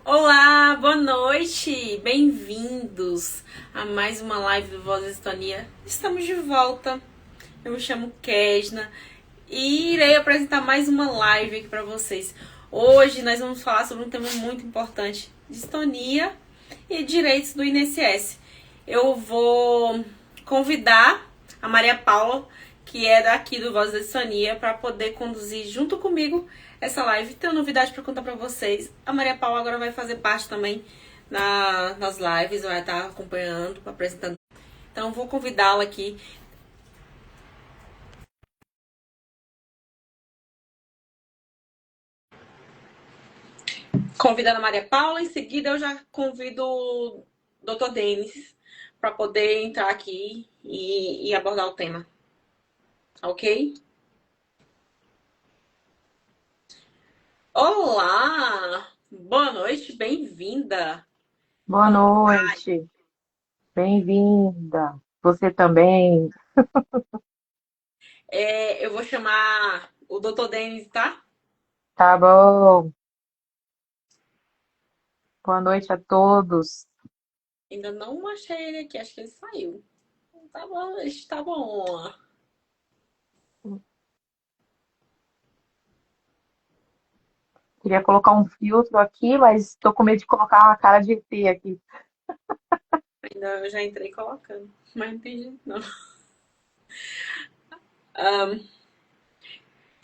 Olá, boa noite, bem-vindos a mais uma live do Voz Estonia. Estamos de volta. Eu me chamo Kesna e irei apresentar mais uma live aqui para vocês. Hoje nós vamos falar sobre um tema muito importante de Estonia e direitos do INSS. Eu vou convidar a Maria Paula, que é daqui do Voz da Estonia, para poder conduzir junto comigo essa live. Tenho novidade para contar para vocês. A Maria Paula agora vai fazer parte também nas lives, vai estar acompanhando, apresentando. Então vou convidá-la aqui. Convidando a Maria Paula, em seguida eu já convido o Dr. Denis para poder entrar aqui e abordar o tema. Ok? Olá! Boa noite, bem-vinda! Boa Como noite, bem-vinda. Você também. eu vou chamar o Dr. Denis, tá? Tá bom. Boa noite a todos. Ainda não achei ele aqui, acho que ele saiu. Tá bom, está bom. Queria colocar um filtro aqui, mas estou com medo de colocar uma cara de ET aqui. Ainda eu já entrei colocando, mas não entendi, não.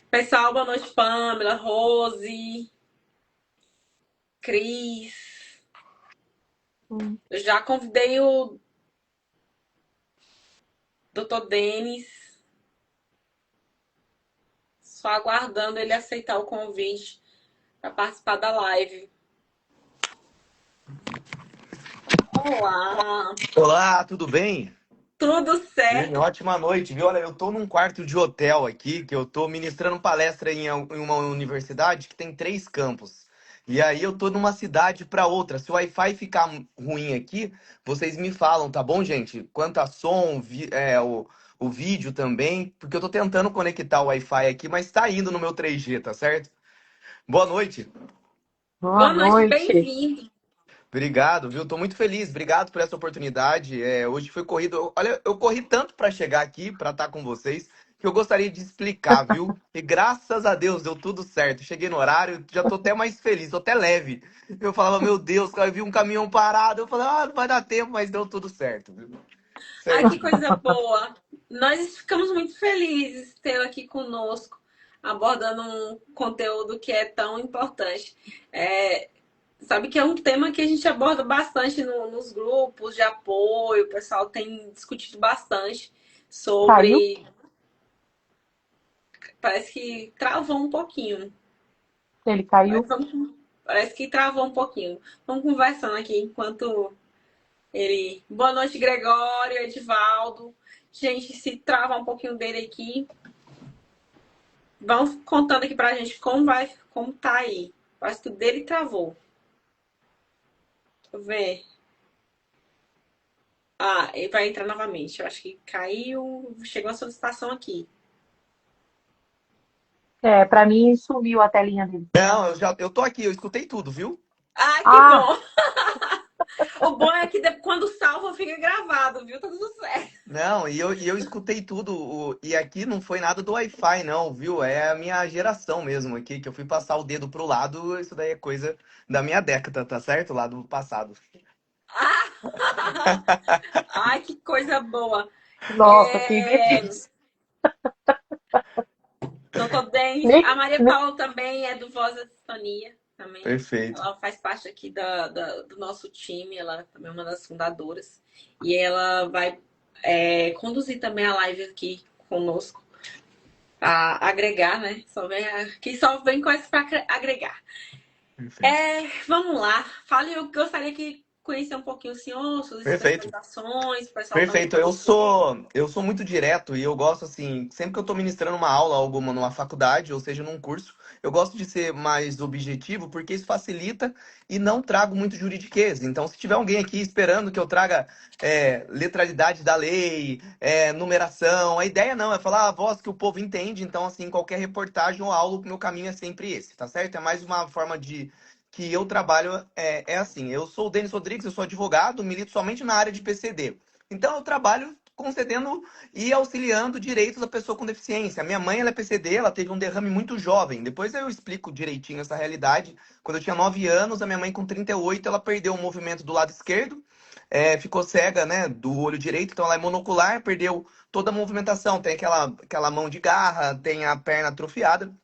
Pessoal, boa noite, Pamela, Rose, Cris. Hum. Eu já convidei o Dr. Denis, só aguardando ele aceitar o convite para participar da live. Olá, Olá, tudo bem? tudo Bem, certo? ótima noite, viu? Olha, eu tô num quarto de hotel aqui, que eu tô ministrando palestra em uma universidade que tem 3 campos. E aí eu tô numa cidade para outra. Se o Wi-Fi ficar ruim aqui, vocês me falam, tá bom, gente? Quanto a som, o vídeo também, porque eu tô tentando conectar o Wi-Fi aqui, mas tá indo no meu 3G, tá certo? Boa noite. Boa Boa noite, noite. bem-vindo. Obrigado, viu? Tô muito feliz. Obrigado por essa oportunidade. Hoje foi corrido. Olha, eu corri tanto para chegar aqui, para estar com vocês, que eu gostaria de explicar, viu? E graças a Deus deu tudo certo. Cheguei no horário, já tô até mais feliz, tô até leve. Eu falava, meu Deus, cara, eu vi um caminhão parado. Eu falei, não vai dar tempo, mas deu tudo certo, viu? Ai, que Certinho. coisa boa. Nós ficamos muito felizes de tê-lo aqui conosco, abordando um conteúdo que é tão importante. É, sabe que é um tema que a gente aborda bastante nos grupos de apoio, o pessoal tem discutido bastante Caiu? sobre. Parece que travou um pouquinho. Ele Mas caiu? parece que travou um pouquinho. Vamos conversando aqui enquanto ele. Boa noite, Gregório, Edivaldo. Gente, se trava um pouquinho dele aqui, vão contando aqui pra gente como tá aí. Parece que o dele travou. Deixa eu ver. Ah, ele vai entrar novamente. Eu acho que caiu. Chegou a solicitação aqui. É, para mim sumiu a telinha dele. Não, eu tô aqui, eu escutei tudo, viu? Ah, que Ah, bom! O bom é que quando salva fica gravado, viu? Tá tudo certo. Não, e eu escutei tudo, e aqui não foi nada do Wi-Fi, não, viu? É a minha geração mesmo aqui, que eu fui passar o dedo pro lado, isso daí é coisa da minha década, tá certo? Lá do passado. Ah! Ai, que coisa boa. nossa, fiquei É... feliz. Doutor Denis, Nem, a Maria nem- Paula também é do Voz da Sintonia, também. Perfeito. Ela faz parte aqui do nosso time, ela também é uma das fundadoras. E ela vai conduzir também a live aqui conosco, a agregar, né? Que só vem com essa para agregar. Perfeito. Vamos lá, fale, eu gostaria que conhecer um pouquinho o senhor, suas Perfeito. especializações, o pessoal também Perfeito. Eu conhecer. sou, eu sou muito direto e eu gosto assim, sempre que eu estou ministrando uma aula, alguma numa faculdade, ou seja, num curso, eu gosto de ser mais objetivo porque isso facilita e não trago muito juridiquês. Então, se tiver alguém aqui esperando que eu traga letralidade da lei, numeração, a ideia não é falar a voz que o povo entende. Então, assim, qualquer reportagem ou aula, o meu caminho é sempre esse, tá certo? É mais uma forma de que eu trabalho é assim. Eu sou o Denis Rodrigues, eu sou advogado, milito somente na área de PCD. Então eu trabalho concedendo e auxiliando direitos à pessoa com deficiência. A minha mãe, ela é PCD, ela teve um derrame muito jovem. Depois eu explico direitinho essa realidade. Quando eu tinha 9 anos, a minha mãe com 38, ela perdeu o movimento do lado esquerdo, ficou cega, né, do olho direito, então ela é monocular, perdeu toda a movimentação. Tem aquela mão de garra, tem a perna atrofiada.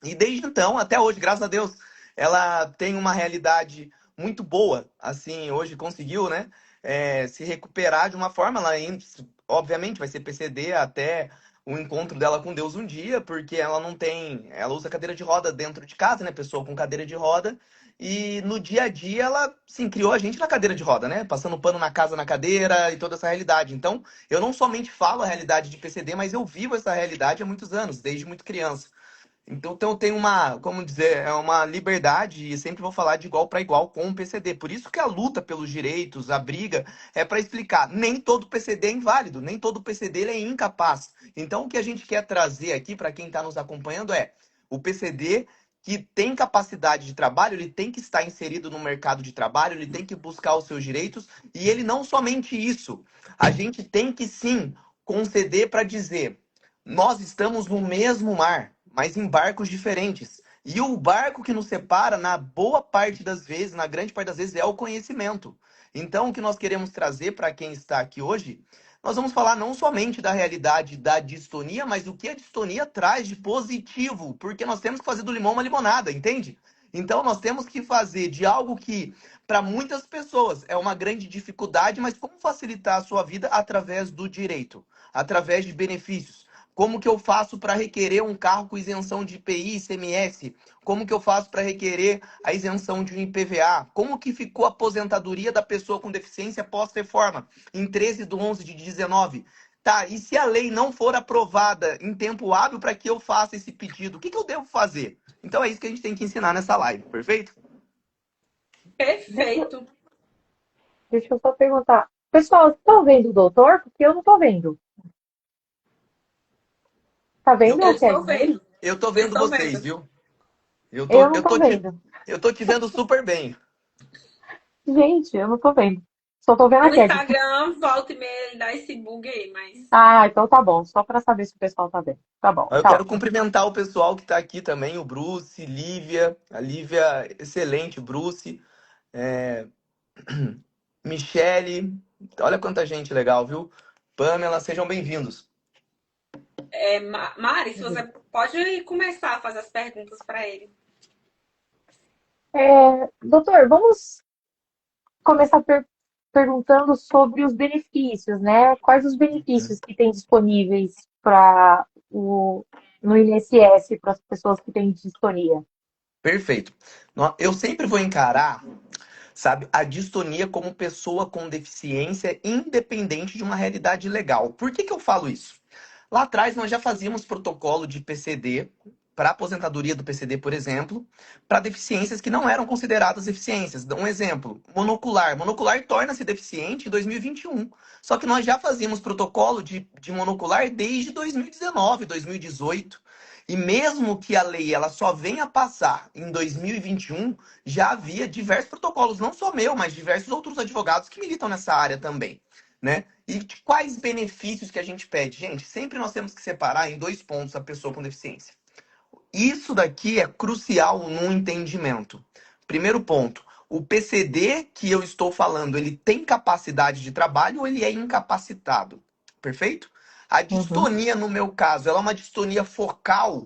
E desde então, até hoje, graças a Deus, ela tem uma realidade muito boa. Assim, hoje conseguiu, né, se recuperar de uma forma. Obviamente, vai ser PCD até o encontro dela com Deus um dia, porque ela não tem. Ela usa cadeira de roda dentro de casa, né? Pessoa com cadeira de roda. E no dia a dia, ela, sim, criou a gente na cadeira de roda, né? Passando pano na casa, na cadeira e toda essa realidade. Então, eu não somente falo a realidade de PCD, mas eu vivo essa realidade há muitos anos, desde muito criança. Então eu tenho uma, como dizer, é uma liberdade e sempre vou falar de igual para igual com o PCD. Por isso que a luta pelos direitos, a briga, é para explicar. Nem todo PCD é inválido, nem todo PCD ele é incapaz. Então o que a gente quer trazer aqui para quem está nos acompanhando é o PCD que tem capacidade de trabalho, ele tem que estar inserido no mercado de trabalho, ele tem que buscar os seus direitos e ele não somente isso. A gente tem que sim conceder para dizer nós estamos no mesmo mar, mas em barcos diferentes. E o barco que nos separa, na boa parte das vezes, na grande parte das vezes, é o conhecimento. Então, o que nós queremos trazer para quem está aqui hoje, nós vamos falar não somente da realidade da distonia, mas o que a distonia traz de positivo, porque nós temos que fazer do limão uma limonada, entende? Então, nós temos que fazer de algo que, para muitas pessoas, é uma grande dificuldade, mas como facilitar a sua vida através do direito, através de benefícios. Como que eu faço para requerer um carro com isenção de IPI e ICMS? Como que eu faço para requerer a isenção de um IPVA? Como que ficou a aposentadoria da pessoa com deficiência pós-reforma em 13/11/19? Tá, e se a lei não for aprovada em tempo hábil para que eu faça esse pedido, o que eu devo fazer? Então é isso que a gente tem que ensinar nessa live, perfeito? Deixa, Perfeito. deixa eu só perguntar. Pessoal, vocês estão vendo o doutor? Porque eu não tô vendo. Tá Eu, vendo, Eu estou Kesna? vendo. eu tô Eu vendo estou vocês, vendo. viu? Eu tô, Eu não eu tô tô te, vendo. eu tô te vendo super bem. Gente, eu não tô vendo. Só tô vendo a O Kesna. Instagram, volta e meia, ele dá esse bug aí, mas Ah, então tá bom. Só pra saber se o pessoal tá vendo. Tá bom, Eu tá quero ótimo. cumprimentar o pessoal que está aqui também, o Bruce, Lívia, a Lívia, excelente, Bruce, é, Michele, olha quanta gente legal, viu? Pamela, sejam bem-vindos. Mari, se você pode começar a fazer as perguntas para ele. Doutor, vamos começar perguntando sobre os benefícios, né? Quais os benefícios que tem disponíveis no INSS para as pessoas que têm distonia? Perfeito. Eu sempre vou encarar, sabe, a distonia como pessoa com deficiência independente de uma realidade legal. Por que que eu falo isso? Lá atrás nós já fazíamos protocolo de PCD para aposentadoria do PCD, por exemplo, para deficiências que não eram consideradas deficiências. Um exemplo, monocular. Monocular torna-se deficiente em 2021. Só que nós já fazíamos protocolo de monocular desde 2019, 2018. E mesmo que a lei ela só venha passar em 2021, já havia diversos protocolos, não só meu, mas diversos outros advogados que militam nessa área também, né? E de quais benefícios que a gente pede? Gente, sempre nós temos que separar em dois pontos a pessoa com deficiência. Isso daqui é crucial no entendimento. Primeiro ponto, o PCD que eu estou falando, ele tem capacidade de trabalho ou ele é incapacitado? Perfeito? A Uhum. distonia, no meu caso, ela é uma distonia focal?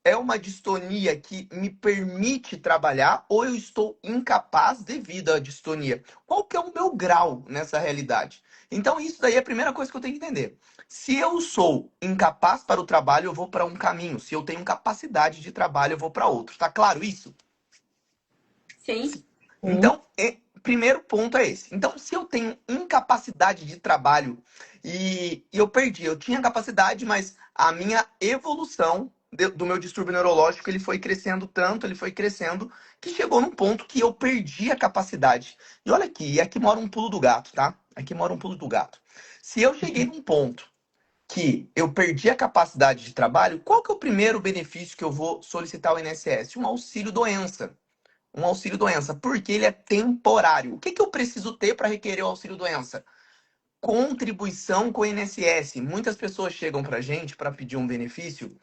É uma distonia que me permite trabalhar ou eu estou incapaz devido à distonia? Qual que é o meu grau nessa realidade? Então, isso daí é a primeira coisa que eu tenho que entender. Se eu sou incapaz para o trabalho, eu vou para um caminho. Se eu tenho capacidade de trabalho, eu vou para outro. Tá claro isso? Sim, Sim. Então, primeiro ponto é esse. Então, se eu tenho incapacidade de trabalho e eu perdi, eu tinha capacidade, mas a minha evolução do meu distúrbio neurológico, ele foi crescendo tanto, ele foi crescendo, que chegou num ponto que eu perdi a capacidade. E olha aqui, e aqui mora um pulo do gato, tá? Aqui mora um pulo do gato. Se eu cheguei num ponto que eu perdi a capacidade de trabalho, qual que é o primeiro benefício que eu vou solicitar ao INSS? Um auxílio doença. um auxílio-doença, porque ele é temporário. O que eu preciso ter para requerer o auxílio-doença? Contribuição com o INSS. Muitas pessoas chegam para a gente para pedir um benefício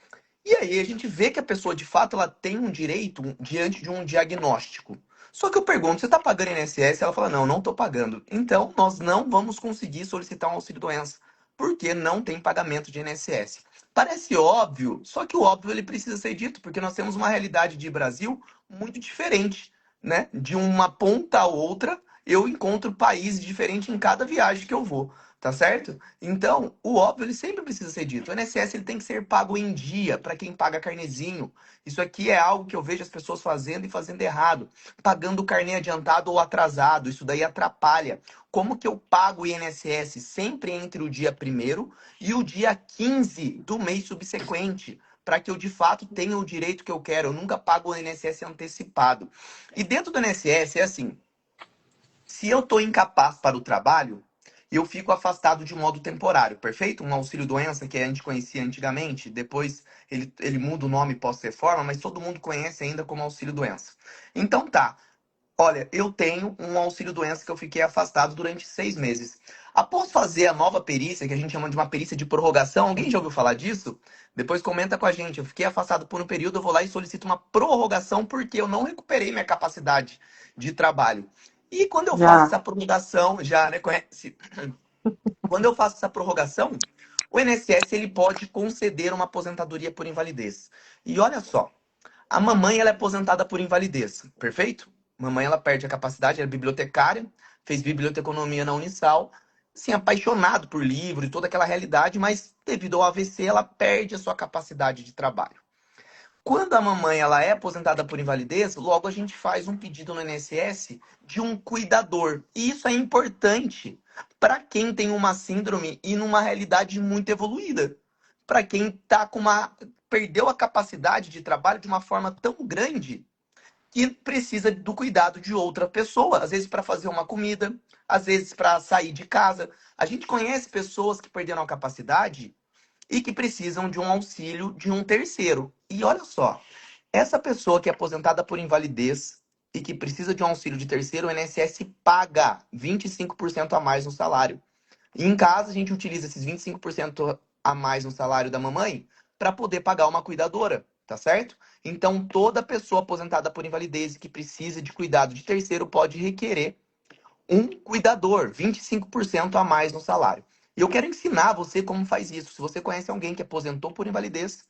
e aí a gente vê que a pessoa, de fato, ela tem um direito diante de um diagnóstico. Só que eu pergunto, você está pagando INSS? Ela fala, não, não estou pagando. Então, nós não vamos conseguir solicitar um auxílio-doença, porque não tem pagamento de INSS. Parece óbvio, só que o óbvio ele precisa ser dito, porque nós temos uma realidade de Brasil muito diferente, né? De uma ponta a outra, eu encontro países diferentes em cada viagem que eu vou, tá certo? Então, o óbvio ele sempre precisa ser dito. O INSS ele tem que ser pago em dia para quem paga carnezinho. Isso aqui é algo que eu vejo as pessoas fazendo e fazendo errado, pagando o carnê adiantado ou atrasado. Isso daí atrapalha. Como que eu pago o INSS sempre entre o dia 1º e o dia 15 do mês subsequente? Para que eu de fato tenha o direito que eu quero. Eu nunca pago o INSS antecipado. E dentro do INSS é assim: se eu estou incapaz para o trabalho, eu fico afastado de modo temporário, perfeito? Um auxílio-doença que a gente conhecia antigamente, depois ele muda o nome pós-reforma, mas todo mundo conhece ainda como auxílio-doença. Então tá, olha, eu tenho um auxílio-doença que eu fiquei afastado durante 6 meses. Após fazer a nova perícia, que a gente chama de uma perícia de prorrogação, alguém já ouviu falar disso? Depois comenta com a gente. Eu fiquei afastado por um período, eu vou lá e solicito uma prorrogação porque eu não recuperei minha capacidade de trabalho. E quando eu faço Já. essa prorrogação, já, né, conhece? Quando eu faço essa prorrogação, o INSS ele pode conceder uma aposentadoria por invalidez. E olha só, a mamãe ela é aposentada por invalidez, perfeito? Mamãe ela perde a capacidade, ela é bibliotecária, fez biblioteconomia na Unisal, assim, apaixonado por livro e toda aquela realidade, mas devido ao AVC ela perde a sua capacidade de trabalho. Quando a mamãe ela é aposentada por invalidez, logo a gente faz um pedido no INSS de um cuidador. E isso é importante para quem tem uma síndrome e numa realidade muito evoluída. Para quem tá com uma perdeu a capacidade de trabalho de uma forma tão grande que precisa do cuidado de outra pessoa, às vezes para fazer uma comida, às vezes para sair de casa. A gente conhece pessoas que perderam a capacidade e que precisam de um auxílio de um terceiro. E olha só, essa pessoa que é aposentada por invalidez e que precisa de um auxílio de terceiro, o INSS paga 25% a mais no salário. E em casa, a gente utiliza esses 25% a mais no salário da mamãe para poder pagar uma cuidadora, tá certo? Então, toda pessoa aposentada por invalidez que precisa de cuidado de terceiro pode requerer um cuidador, 25% a mais no salário. E eu quero ensinar você como faz isso. Se você conhece alguém que aposentou por invalidez,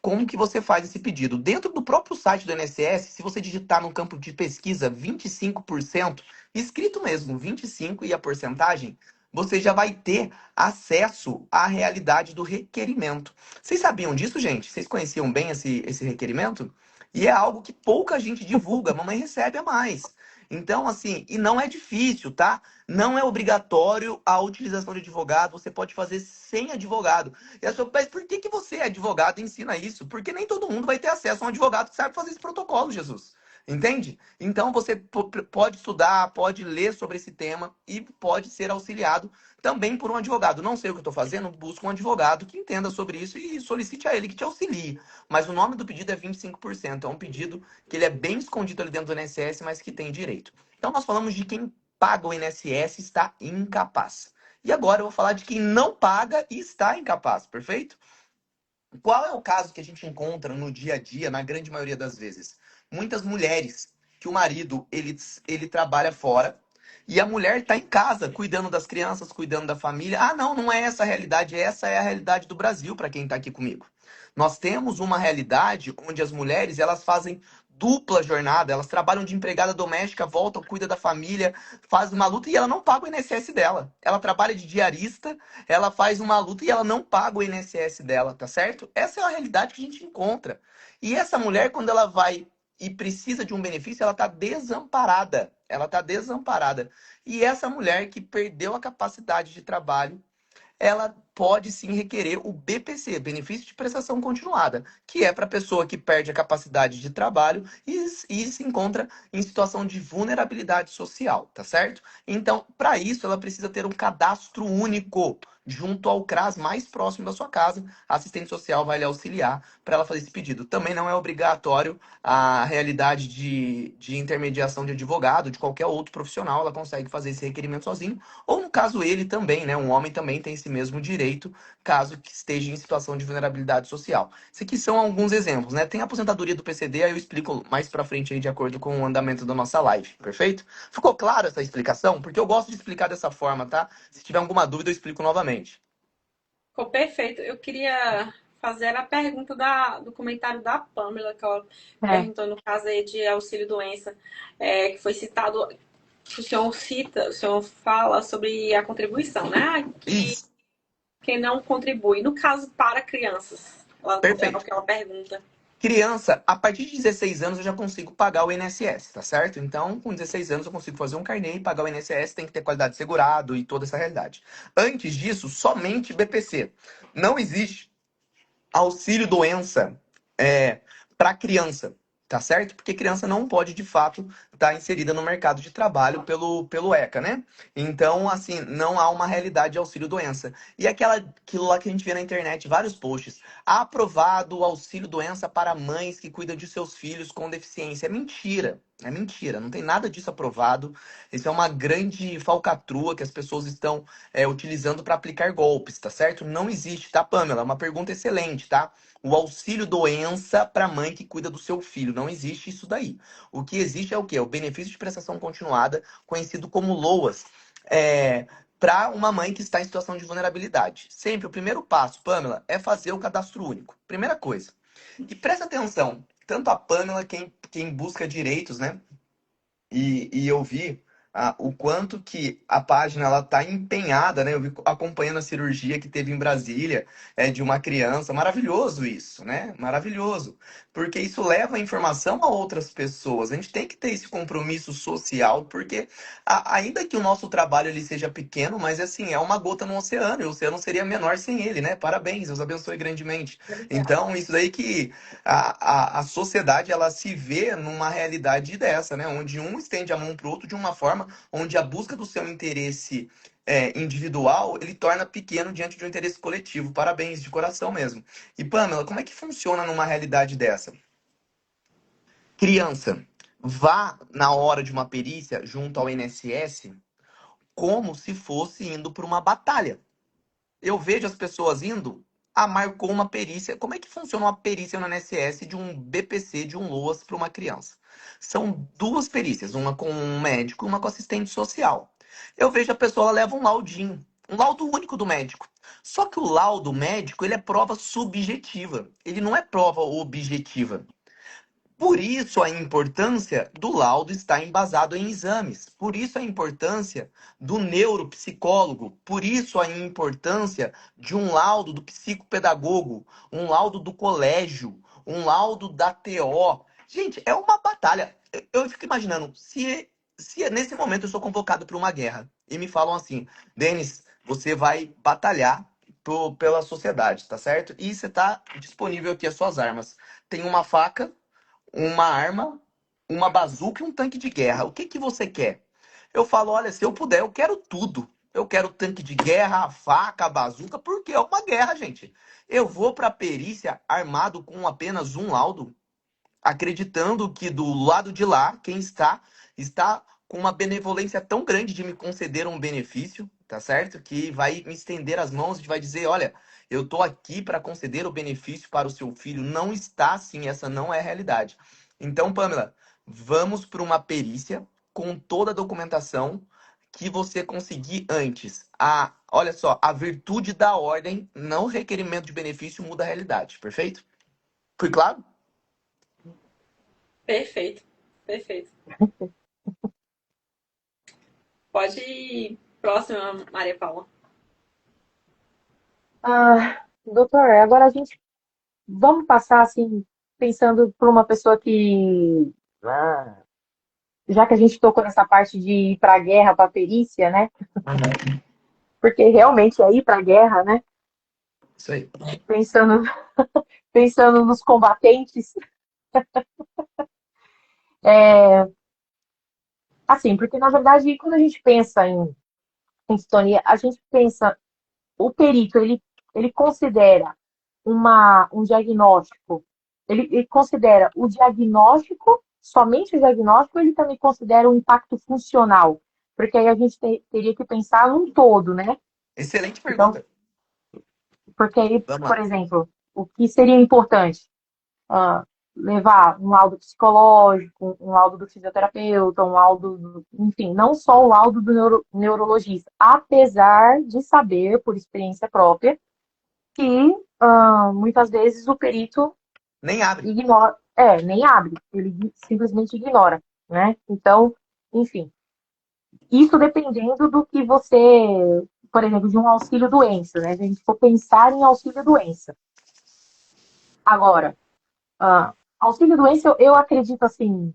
como que você faz esse pedido? Dentro do próprio site do INSS, se você digitar no campo de pesquisa 25%, escrito mesmo 25% e a porcentagem, você já vai ter acesso à realidade do requerimento. Vocês sabiam disso, gente? Vocês conheciam bem esse requerimento? E é algo que pouca gente divulga. A mamãe recebe a mais. Então, assim, e não é difícil, tá? Não é obrigatório a utilização de advogado, você pode fazer sem advogado. E a pessoa, mas por que você é advogado e ensina isso? Porque nem todo mundo vai ter acesso a um advogado que sabe fazer esse protocolo, Jesus. Entende? Então você pode estudar, pode ler sobre esse tema e pode ser auxiliado também por um advogado. Não sei o que eu estou fazendo, busca um advogado que entenda sobre isso e solicite a ele que te auxilie. Mas o nome do pedido é 25%. É um pedido que ele é bem escondido ali dentro do INSS, mas que tem direito. Então nós falamos de quem paga o INSS e está incapaz. E agora eu vou falar de quem não paga e está incapaz, perfeito? Qual é o caso que a gente encontra no dia a dia, na grande maioria das vezes? Muitas mulheres que o marido ele trabalha fora e a mulher está em casa, cuidando das crianças, cuidando da família. Ah, não, não é essa a realidade, essa é a realidade do Brasil para quem está aqui comigo. Nós temos uma realidade onde as mulheres elas fazem dupla jornada, elas trabalham de empregada doméstica, voltam, cuida da família, faz uma luta e ela não paga o INSS dela. Ela trabalha de diarista, ela faz uma luta e ela não paga o INSS dela, tá certo? Essa é a realidade que a gente encontra. E essa mulher, quando ela vai e precisa de um benefício, ela está desamparada. Ela está desamparada. E essa mulher que perdeu a capacidade de trabalho, ela pode sim requerer o BPC, benefício de prestação continuada, que é para a pessoa que perde a capacidade de trabalho e se encontra em situação de vulnerabilidade social, tá certo? Então, para isso, ela precisa ter um cadastro único junto ao CRAS mais próximo da sua casa. A assistente social vai lhe auxiliar para ela fazer esse pedido. Também não é obrigatório a realidade de intermediação de advogado, de qualquer outro profissional, ela consegue fazer esse requerimento sozinho. Ou no caso ele também, né? Um homem também tem esse mesmo direito, caso que esteja em situação de vulnerabilidade social. Esses aqui são alguns exemplos, né? Tem a aposentadoria do PCD, aí eu explico mais pra frente aí de acordo com o andamento da nossa live, perfeito? Ficou claro essa explicação? Porque eu gosto de explicar dessa forma, tá? Se tiver alguma dúvida, eu explico novamente. Ficou perfeito. Eu queria fazer a pergunta do comentário da Pamela, que ela É, perguntou no caso aí de auxílio-doença, que foi citado, que o senhor fala sobre a contribuição, né? Que Isso, quem não contribui. No caso, para crianças, é o perfeito. que ela pergunta. Criança, a partir de 16 anos eu já consigo pagar o INSS, tá certo? Então, com 16 anos eu consigo fazer um carnê e pagar o INSS, tem que ter qualidade de segurado e toda essa realidade. Antes disso, somente BPC. Não existe auxílio doença para criança, tá certo? Porque criança não pode, de fato, estar inserida no mercado de trabalho pelo ECA, né? Então, assim, não há uma realidade de auxílio doença. E aquilo lá que a gente vê na internet, vários posts, aprovado o auxílio doença para mães que cuidam de seus filhos com deficiência. É mentira. É mentira, não tem nada disso aprovado. Isso é uma grande falcatrua que as pessoas estão utilizando para aplicar golpes, tá certo? Não existe, tá, Pamela? É uma pergunta excelente, tá? O auxílio doença para mãe que cuida do seu filho. Não existe isso daí. O que existe é o quê? O benefício de prestação continuada, conhecido como LOAS. Para uma mãe que está em situação de vulnerabilidade. Sempre o primeiro passo, Pamela, é fazer o cadastro único. Primeira coisa. E presta atenção, tanto a Pamela, quem busca direitos, né? E eu vi o quanto que a página ela tá empenhada, né? Eu vi acompanhando a cirurgia que teve em Brasília, de uma criança. Maravilhoso isso, né? Maravilhoso. Porque isso leva a informação a outras pessoas. A gente tem que ter esse compromisso social, porque ainda que o nosso trabalho ele seja pequeno, mas assim, é uma gota no oceano, e o oceano seria menor sem ele, né? Parabéns, Deus abençoe grandemente. obrigada. Então, isso daí que a sociedade ela se vê numa realidade dessa, né? Onde um estende a mão para o outro de uma forma onde a busca do seu interesse individual ele torna pequeno diante de um interesse coletivo. Parabéns, de coração mesmo. E Pamela, como é que funciona numa realidade dessa? Criança, vá na hora de uma perícia junto ao INSS como se fosse indo para uma batalha. Eu vejo as pessoas indo, marcou uma perícia. Como é que funciona uma perícia no INSS de um BPC, de um LOAS para uma criança? São duas perícias, uma com um médico e uma com assistente social. Eu vejo a pessoa, ela leva um laudinho, um laudo único do médico. Só que o laudo médico, ele é prova subjetiva, ele não é prova objetiva. Por isso a importância do laudo estar embasado em exames. Por isso a importância do neuropsicólogo. Por isso a importância de um laudo do psicopedagogo, um laudo do colégio, um laudo da TO. Gente, é uma batalha. Eu fico imaginando, se nesse momento eu sou convocado para uma guerra e me falam assim, Denis, você vai batalhar pela sociedade, tá certo? E você está disponível aqui as suas armas. Tem uma faca, uma arma, uma bazuca e um tanque de guerra. O que que você quer? Eu falo, olha, se eu puder, eu quero tudo. Eu quero tanque de guerra, a faca, a bazuca, porque é uma guerra, gente. Eu vou para a perícia armado com apenas um laudo, acreditando que do lado de lá, quem está com uma benevolência tão grande de me conceder um benefício, tá certo? Que vai me estender as mãos e vai dizer, olha, eu tô aqui para conceder o benefício para o seu filho. Não está assim, essa não é a realidade. Então, Pamela, vamos para uma perícia com toda a documentação que você conseguir antes. Olha só, a virtude da ordem, não requerimento de benefício, muda a realidade, perfeito? Fui claro? Perfeito, perfeito. Pode ir. Próxima, Maria Paula. Doutor, agora a gente vamos passar assim, pensando por uma pessoa que, já que a gente tocou nessa parte de ir para a guerra, para a perícia, né? Porque realmente é ir para a guerra, né? Isso aí. pensando, pensando nos combatentes. É, assim, porque na verdade, quando a gente pensa em sintonia, a gente pensa, o perito, ele considera um diagnóstico, ele considera o diagnóstico, somente o diagnóstico, ou ele também considera o impacto funcional? Porque aí a gente teria que pensar num todo, né? Excelente Então, pergunta. porque aí, Vamos por lá. exemplo, o que seria importante? Ah, levar um laudo psicológico, um laudo do fisioterapeuta, um laudo, enfim, não só o laudo do neurologista, apesar de saber, por experiência própria, que muitas vezes o perito Nem abre. ignora, nem abre, ele simplesmente ignora, né? Então, enfim, isso dependendo do que você, por exemplo, de um auxílio-doença, né? Se a gente for pensar em auxílio-doença. Agora, auxílio-doença, eu acredito assim,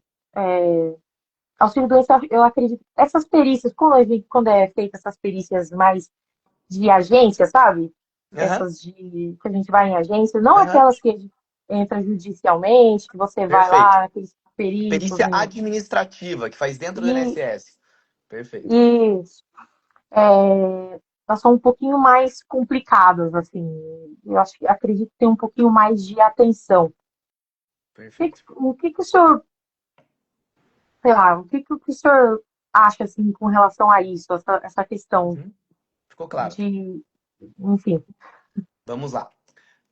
auxílio-doença, eu acredito, essas perícias, quando é feita essas perícias mais de agência, sabe? Aham, Essas de que a gente vai em agência, não aham. aquelas que a gente entra judicialmente, que você vai Perfeito. lá, aqueles peritos Perícia administrativa, que faz dentro do e, INSS. Perfeito. e elas são um pouquinho mais complicadas, assim. Eu acho que acredito que tem um pouquinho mais de atenção. Perfeito. O que que o senhor, sei lá, o que o senhor acha assim com relação a isso, essa questão Uhum. Ficou claro. de, enfim. Vamos lá.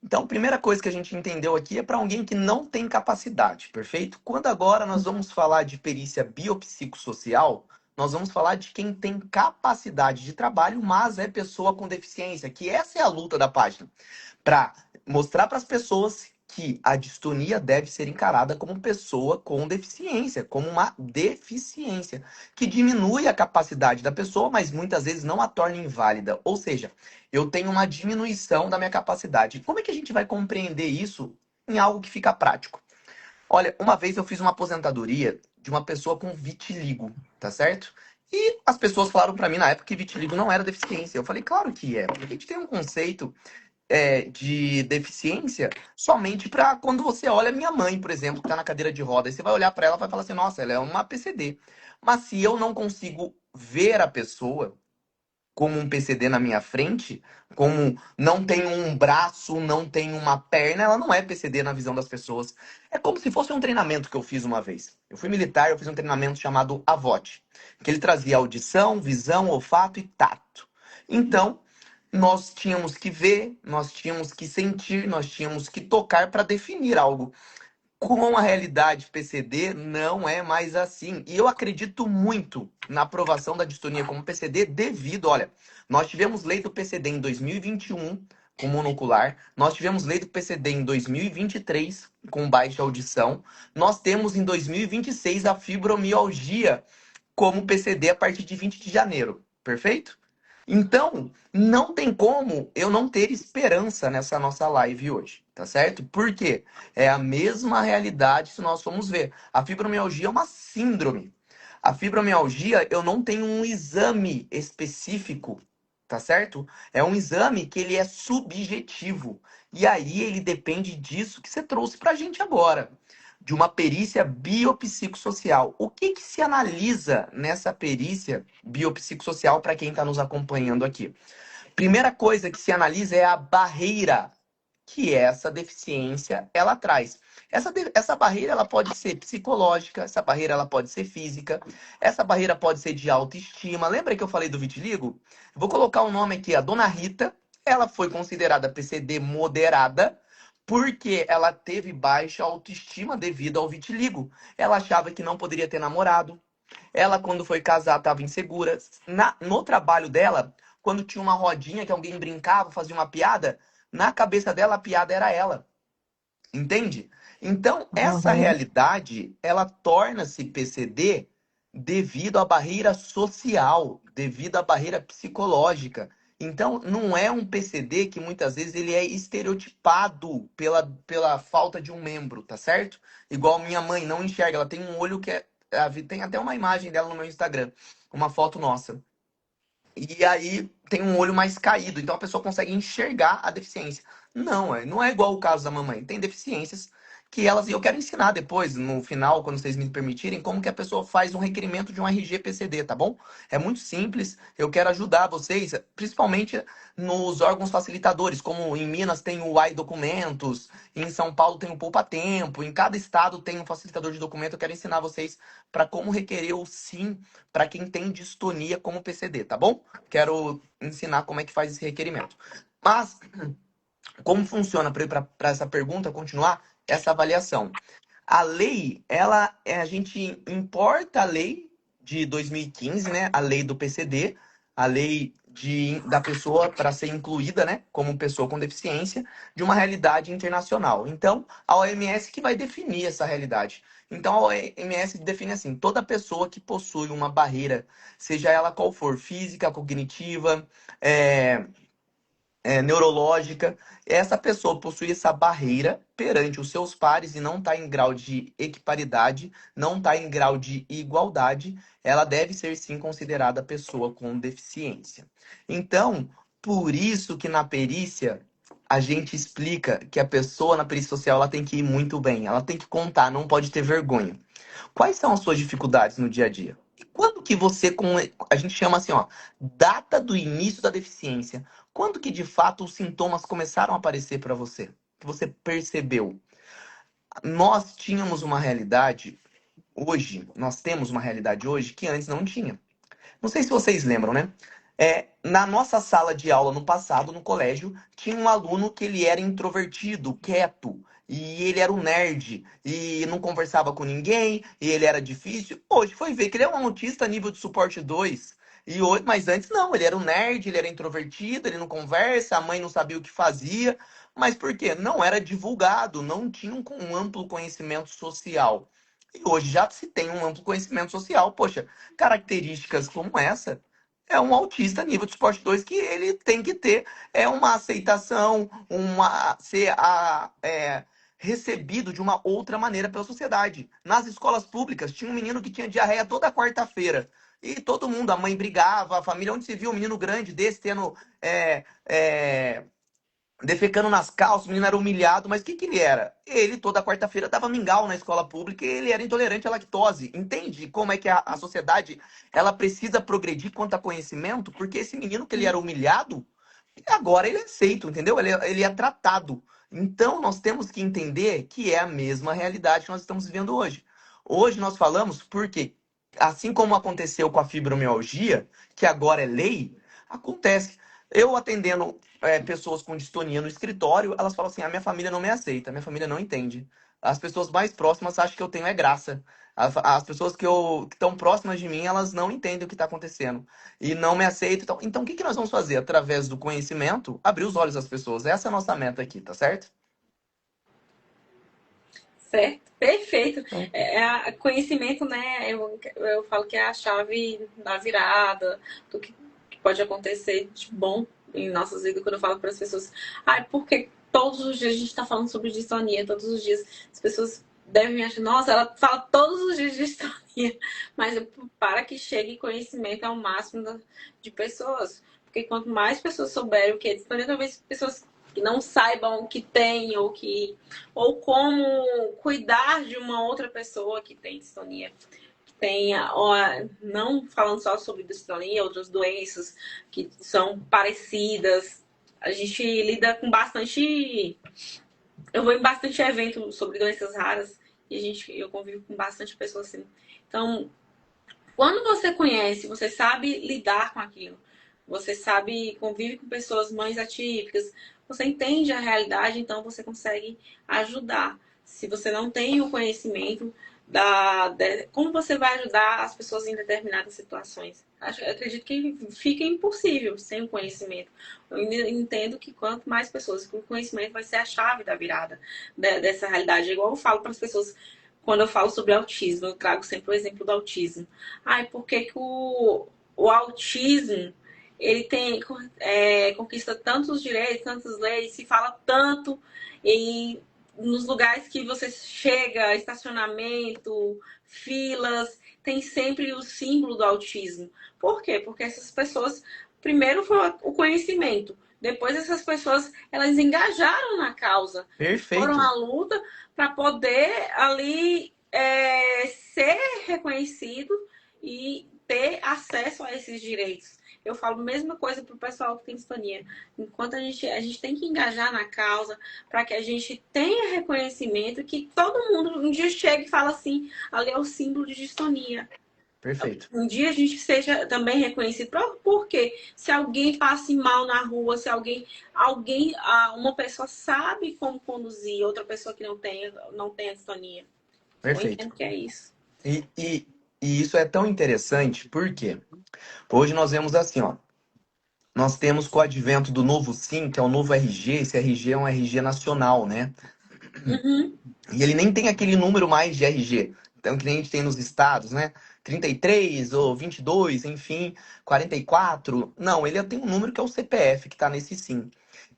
Então, a primeira coisa que a gente entendeu aqui é para alguém que não tem capacidade, perfeito? Quando agora nós vamos falar de perícia biopsicossocial, nós vamos falar de quem tem capacidade de trabalho, mas é pessoa com deficiência, que essa é a luta da página para mostrar para as pessoas que a distonia deve ser encarada como pessoa com deficiência, como uma deficiência, que diminui a capacidade da pessoa, mas muitas vezes não a torna inválida. Ou seja, eu tenho uma diminuição da minha capacidade. Como é que a gente vai compreender isso em algo que fica prático? Olha, uma vez eu fiz uma aposentadoria de uma pessoa com vitiligo, tá certo? E as pessoas falaram para mim na época que vitiligo não era deficiência. Eu falei, claro que é, porque a gente tem um conceito de deficiência somente para quando você olha minha mãe, por exemplo, que está na cadeira de rodas, você vai olhar para ela e vai falar assim, nossa, ela é uma PCD. Mas se eu não consigo ver a pessoa como um PCD na minha frente, como não tem um braço, não tem uma perna, ela não é PCD na visão das pessoas. É como se fosse um treinamento que eu fiz uma vez. Eu fui militar, eu fiz um treinamento chamado AVOT, que ele trazia audição, visão, olfato e tato. Então, nós tínhamos que ver, nós tínhamos que sentir, nós tínhamos que tocar para definir algo. Com a realidade PCD, não é mais assim. E eu acredito muito na aprovação da distonia como PCD devido, olha, nós tivemos lei do PCD em 2021 com monocular, nós tivemos lei do PCD em 2023 com baixa audição, nós temos em 2026 a fibromialgia como PCD a partir de 20 de janeiro, perfeito? Então, não tem como eu não ter esperança nessa nossa live hoje, tá certo? Por quê? É a mesma realidade se nós formos ver. A fibromialgia é uma síndrome. A fibromialgia, eu não tenho um exame específico, tá certo? É um exame que ele é subjetivo. E aí ele depende disso que você trouxe pra gente agora, de uma perícia biopsicossocial. O que que se analisa nessa perícia biopsicossocial para quem está nos acompanhando aqui? Primeira coisa que se analisa é a barreira que essa deficiência ela traz. Essa barreira ela pode ser psicológica, essa barreira ela pode ser física, essa barreira pode ser de autoestima. Lembra que eu falei do vitiligo? Vou colocar o nome aqui, a Dona Rita. Ela foi considerada PCD moderada porque ela teve baixa autoestima devido ao vitiligo. Ela achava que não poderia ter namorado. Ela, quando foi casar, estava insegura. No trabalho dela, quando tinha uma rodinha que alguém brincava, fazia uma piada, na cabeça dela a piada era ela. Entende? Então, essa Uhum. realidade, ela torna-se PCD devido à barreira social, devido à barreira psicológica. Então, não é um PCD que muitas vezes ele é estereotipado pela falta de um membro, tá certo? Igual minha mãe não enxerga, ela tem um olho que é. Tem até uma imagem dela no meu Instagram, uma foto nossa. e aí tem um olho mais caído, então a pessoa consegue enxergar a deficiência. Não é igual o caso da mamãe. Tem deficiências que elas, e eu quero ensinar depois, no final, quando vocês me permitirem, como que a pessoa faz um requerimento de um RG PCD, tá bom? É muito simples, eu quero ajudar vocês, principalmente nos órgãos facilitadores, como em Minas tem o AI Documentos, em São Paulo tem o Poupa Tempo, em cada estado tem um facilitador de documento, eu quero ensinar vocês para como requerer o SIM para quem tem distonia como PCD, tá bom? Quero ensinar como é que faz esse requerimento. Mas, como funciona para essa pergunta continuar essa avaliação? A lei, a gente importa a lei de 2015, né? A lei do PCD, a lei da pessoa para ser incluída, né? Como pessoa com deficiência, de uma realidade internacional. Então, a OMS que vai definir essa realidade. Então, a OMS define assim: toda pessoa que possui uma barreira, seja ela qual for, física, cognitiva, é, neurológica, essa pessoa possui essa barreira perante os seus pares e não está em grau de equiparidade, não está em grau de igualdade, ela deve ser sim considerada pessoa com deficiência. Então, por isso que na perícia a gente explica que a pessoa na perícia social ela tem que ir muito bem, ela tem que contar, não pode ter vergonha. Quais são as suas dificuldades no dia a dia? E quando que você, a gente chama assim, ó, data do início da deficiência. Quando que de fato os sintomas começaram a aparecer para você? Que você percebeu? Nós tínhamos uma realidade hoje, nós temos uma realidade hoje que antes não tinha. Não sei se vocês lembram, né? Na nossa sala de aula no passado, no colégio, tinha um aluno que ele era introvertido, quieto, e ele era um nerd, e não conversava com ninguém, e ele era difícil. Hoje foi ver que ele é um autista nível de suporte 2. E hoje, mas antes não, ele era um nerd, ele era introvertido, ele não conversa, a mãe não sabia o que fazia. Mas por quê? Não era divulgado, não tinha um amplo conhecimento social. E hoje já se tem um amplo conhecimento social. Poxa, características como essa é um autista nível de suporte 2 que ele tem que ter uma aceitação, recebido de uma outra maneira pela sociedade. Nas escolas públicas, tinha um menino que tinha diarreia toda quarta-feira. E todo mundo, a mãe brigava, a família, onde se viu um menino grande desse tendo defecando nas calças, o menino era humilhado, mas o que que ele era? Ele, toda quarta-feira, dava mingau na escola pública e ele era intolerante à lactose. Entende como é que a sociedade ela precisa progredir quanto a conhecimento? Porque esse menino que ele era humilhado, agora ele é aceito, entendeu? Ele é tratado. Então, nós temos que entender que é a mesma realidade que nós estamos vivendo hoje. Hoje nós falamos porque, assim como aconteceu com a fibromialgia, que agora é lei, acontece. Eu atendendo pessoas com distonia no escritório, elas falam assim: a minha família não me aceita, a minha família não entende. As pessoas mais próximas acham que eu tenho graça. As pessoas que estão próximas de mim, elas não entendem o que está acontecendo e não me aceitam. Então, o que que nós vamos fazer? Através do conhecimento, abrir os olhos das pessoas. Essa é a nossa meta aqui, tá certo? Certo, perfeito. Conhecimento, né? Eu falo que é a chave da virada, do que pode acontecer de bom em nossas vidas. Quando eu falo para as pessoas, porque todos os dias a gente está falando sobre distonia, todos os dias as pessoas devem me achar, nossa, ela fala todos os dias de distonia, mas para que chegue conhecimento ao máximo de pessoas. Porque quanto mais pessoas souberem o que é distonia, talvez pessoas que não saibam o que tem ou como cuidar de uma outra pessoa que tem distonia. Que tenha, não falando só sobre distonia, outras doenças que são parecidas. A gente lida com bastante. Eu vou em bastante evento sobre doenças raras e eu convivo com bastante pessoas assim. Então, quando você conhece, você sabe lidar com aquilo, você sabe, convive com pessoas, mães atípicas, você entende a realidade, então você consegue ajudar. Se você não tem o conhecimento como você vai ajudar as pessoas em determinadas situações. Eu acredito que fica impossível sem o conhecimento. Eu entendo que quanto mais pessoas com conhecimento vai ser a chave da virada dessa realidade. É igual eu falo para as pessoas quando eu falo sobre autismo, eu trago sempre o exemplo do autismo. Por que que o autismo ele conquista tantos direitos, tantas leis, se fala tanto nos lugares que você chega, estacionamento, filas, tem sempre o símbolo do autismo. Por quê? Porque essas pessoas Primeiro foi o conhecimento. Depois essas pessoas, elas engajaram na causa. Foram Perfeito. à luta para poder ali ser reconhecido e ter acesso a esses direitos. Eu falo a mesma coisa para o pessoal que tem sintonia. Enquanto a gente tem que engajar na causa para que a gente tenha reconhecimento, que todo mundo um dia chegue e fala assim, ali é o símbolo de distonia. Perfeito. Um dia a gente seja também reconhecido. Por quê? Se alguém passe mal na rua, se uma pessoa sabe como conduzir, outra pessoa que não tem a distonia. Eu Perfeito. entendo que é isso. E, e, e isso é tão interessante porque hoje nós vemos assim, ó. Nós temos com o advento do novo SIM, que é o novo RG, esse RG é um RG nacional, né? Uhum. E ele nem tem aquele número mais de RG. Então, que nem a gente tem nos estados, né? 33 ou 22, enfim, 44. Não, ele tem um número que é o CPF, que está nesse SIM.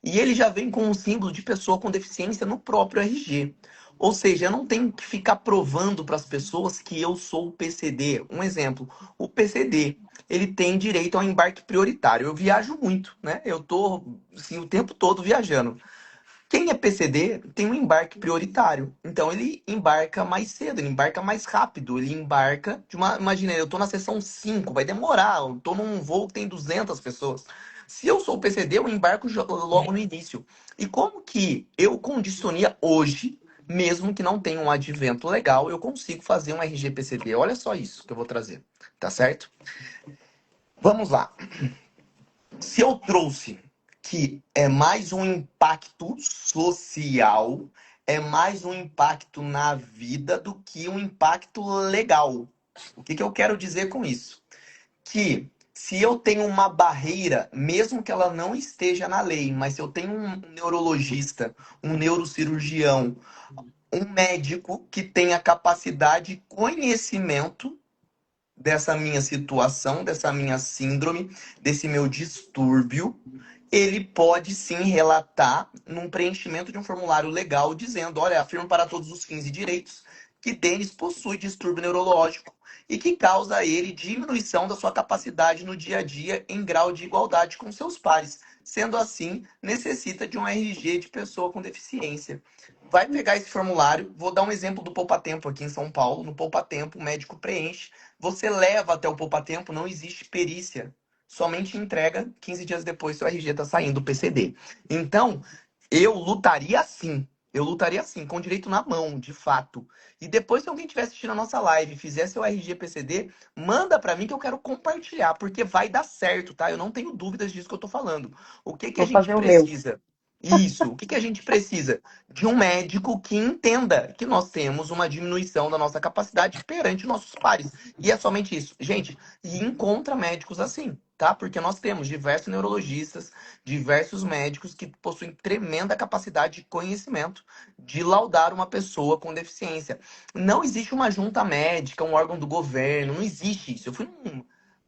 E ele já vem com um símbolo de pessoa com deficiência no próprio RG. Ou seja, eu não tenho que ficar provando para as pessoas que eu sou o PCD. Um exemplo, o PCD, ele tem direito ao embarque prioritário. Eu viajo muito, né? Eu tô, assim, o tempo todo viajando. Quem é PCD tem um embarque prioritário. Então ele embarca mais cedo, ele embarca mais rápido, ele embarca de uma. Imagina, eu tô na seção 5, vai demorar, eu tô num voo que tem 200 pessoas. Se eu sou PCD, eu embarco logo no início. E como que eu, com distonia hoje, mesmo que não tenha um advento legal, eu consigo fazer um RG PCD? Olha só isso que eu vou trazer, tá certo? Vamos lá. Se eu trouxe que é mais um impacto social, é mais um impacto na vida do que um impacto legal. O que eu quero dizer com isso? Que se eu tenho uma barreira, mesmo que ela não esteja na lei, mas se eu tenho um neurologista, um neurocirurgião, um médico que tenha capacidade e conhecimento dessa minha situação, dessa minha síndrome, desse meu distúrbio, ele pode sim relatar num preenchimento de um formulário legal dizendo, olha, afirmo para todos os fins e direitos que Denis possui distúrbio neurológico e que causa a ele diminuição da sua capacidade no dia a dia em grau de igualdade com seus pares. Sendo assim, necessita de um RG de pessoa com deficiência. Vai pegar esse formulário, vou dar um exemplo do Poupa Tempo aqui em São Paulo. No Poupa Tempo, o médico preenche, você leva até o Poupa Tempo, não existe perícia. Somente entrega 15 dias depois seu RG está saindo do PCD. Então, eu lutaria assim. Eu lutaria assim, com o direito na mão, de fato. E depois, se alguém estiver assistindo a nossa live e fizer seu RG PCD, manda para mim que eu quero compartilhar, porque vai dar certo, tá? Eu não tenho dúvidas disso que eu tô falando. O que que a Vou gente fazer o meu. precisa? Isso. O que que a gente precisa? De um médico que entenda que nós temos uma diminuição da nossa capacidade perante nossos pares. E é somente isso. Gente, e encontra médicos assim, tá? Porque nós temos diversos neurologistas, diversos médicos que possuem tremenda capacidade de conhecimento de laudar uma pessoa com deficiência. Não existe uma junta médica, um órgão do governo, não existe isso. Eu fui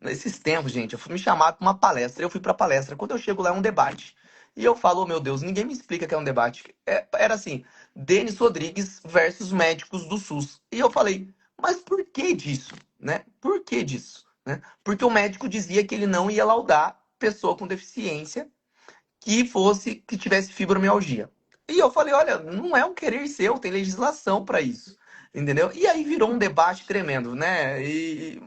nesses tempos, gente, eu fui me chamado para uma palestra, eu fui para palestra. Quando eu chego lá é um debate. E eu falo, oh, meu Deus, ninguém me explica que é um debate. Era assim, Denis Rodrigues versus médicos do SUS. E eu falei, mas por que disso, né? Por que disso, né? Porque o médico dizia que ele não ia laudar pessoa com deficiência que tivesse fibromialgia. E eu falei, olha, não é um querer seu, tem legislação para isso. Entendeu? E aí virou um debate tremendo, né?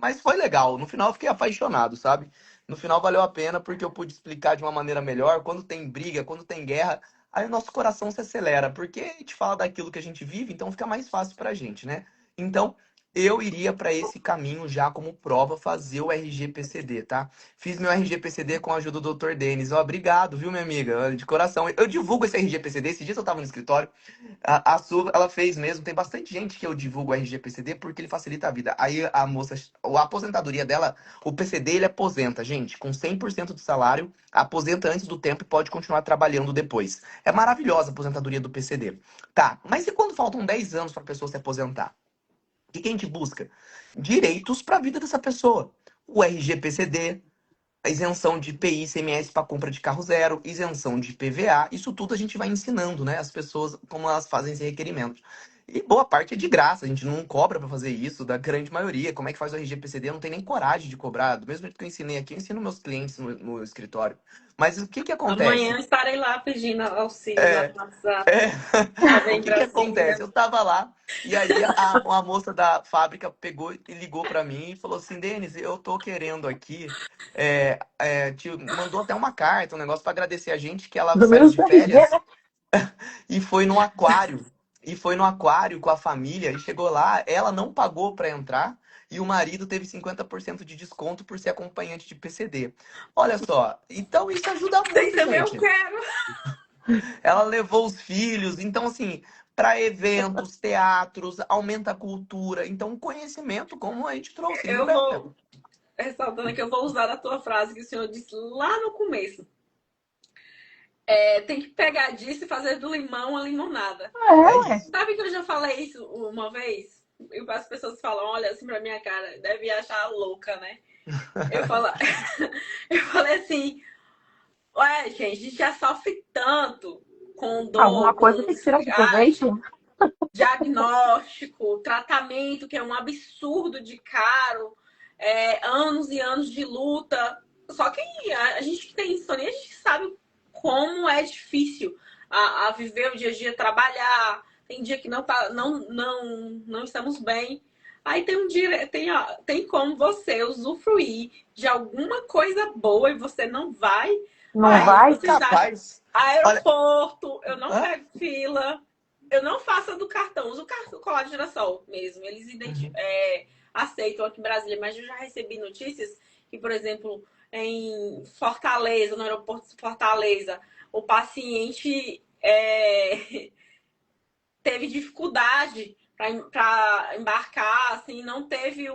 Mas foi legal. No final eu fiquei apaixonado, sabe? No final valeu a pena porque eu pude explicar de uma maneira melhor. Quando tem briga, quando tem guerra, aí o nosso coração se acelera, porque a gente fala daquilo que a gente vive, então fica mais fácil pra gente, né? Então, eu iria para esse caminho já como prova fazer o RG-PCD, tá? Fiz meu RG-PCD com a ajuda do Dr. Denis. Ó, obrigado, viu, minha amiga? Olha, de coração. Eu divulgo esse RG-PCD. Esses dias eu tava no escritório. A Su, ela fez mesmo. Tem bastante gente que eu divulgo o RG-PCD porque ele facilita a vida. Aí a moça, a aposentadoria dela, o PCD ele aposenta, gente, com 100% do salário, aposenta antes do tempo e pode continuar trabalhando depois. É maravilhosa a aposentadoria do PCD. Tá, mas e quando faltam 10 anos para a pessoa se aposentar? O que a gente busca? Direitos para a vida dessa pessoa. O RG-PCD, a isenção de IPI, ICMS para compra de carro zero, isenção de PVA, isso tudo a gente vai ensinando, né? As pessoas como elas fazem esse requerimento. E boa parte é de graça, a gente não cobra pra fazer isso, da grande maioria. Como é que faz o RG PCD? Eu não tenho nem coragem de cobrar. Do mesmo jeito que eu ensinei aqui, eu ensino meus clientes no escritório. Mas o que que Amanhã acontece? eu estarei lá pedindo auxílio lá É, no WhatsApp. é, Estava o em que que acontece? Brasília. Eu tava lá e aí a moça da fábrica pegou e ligou pra mim e falou assim, Denis, eu tô querendo aqui, mandou até uma carta, um negócio pra agradecer a gente que ela saiu Números de do RG, férias né? e foi no aquário. E foi no aquário com a família e chegou lá, ela não pagou pra entrar e o marido teve 50% de desconto por ser acompanhante de PCD. Olha só, então isso ajuda Tem muito, também eu gente. quero. Ela levou os filhos, então assim, para eventos, teatros, aumenta a cultura. Então, conhecimento, como a gente trouxe, Eu libera. vou, ressaltando aqui, eu vou usar a tua frase que o senhor disse lá no começo. Tem que pegar disso e fazer do limão a limonada. É É, ué. isso. Sabe que eu já falei isso uma vez? E as pessoas falam, olha assim pra minha cara, deve achar louca, né? Eu, falo, eu falei assim, ué, gente, a gente já sofre tanto com Alguma coisa tem que dores, tirar de proveito. diagnóstico, tratamento, que é um absurdo de caro, anos e anos de luta. Só que a gente que tem insônia, a gente sabe como é difícil a viver o dia a dia, trabalhar. Tem dia que não estamos bem. Aí tem um dia, tem como você usufruir de alguma coisa boa e você não vai. Não Ai, vai? vocês acham? Capaz. Olha, Aeroporto, eu não hã? pego fila, eu não faço a do cartão, uso o cartão colar de girassol mesmo. Eles Uhum. aceitam aqui em Brasília, mas eu já recebi notícias que, por exemplo, em Fortaleza, no aeroporto de Fortaleza, o paciente teve dificuldade para embarcar, assim, não teve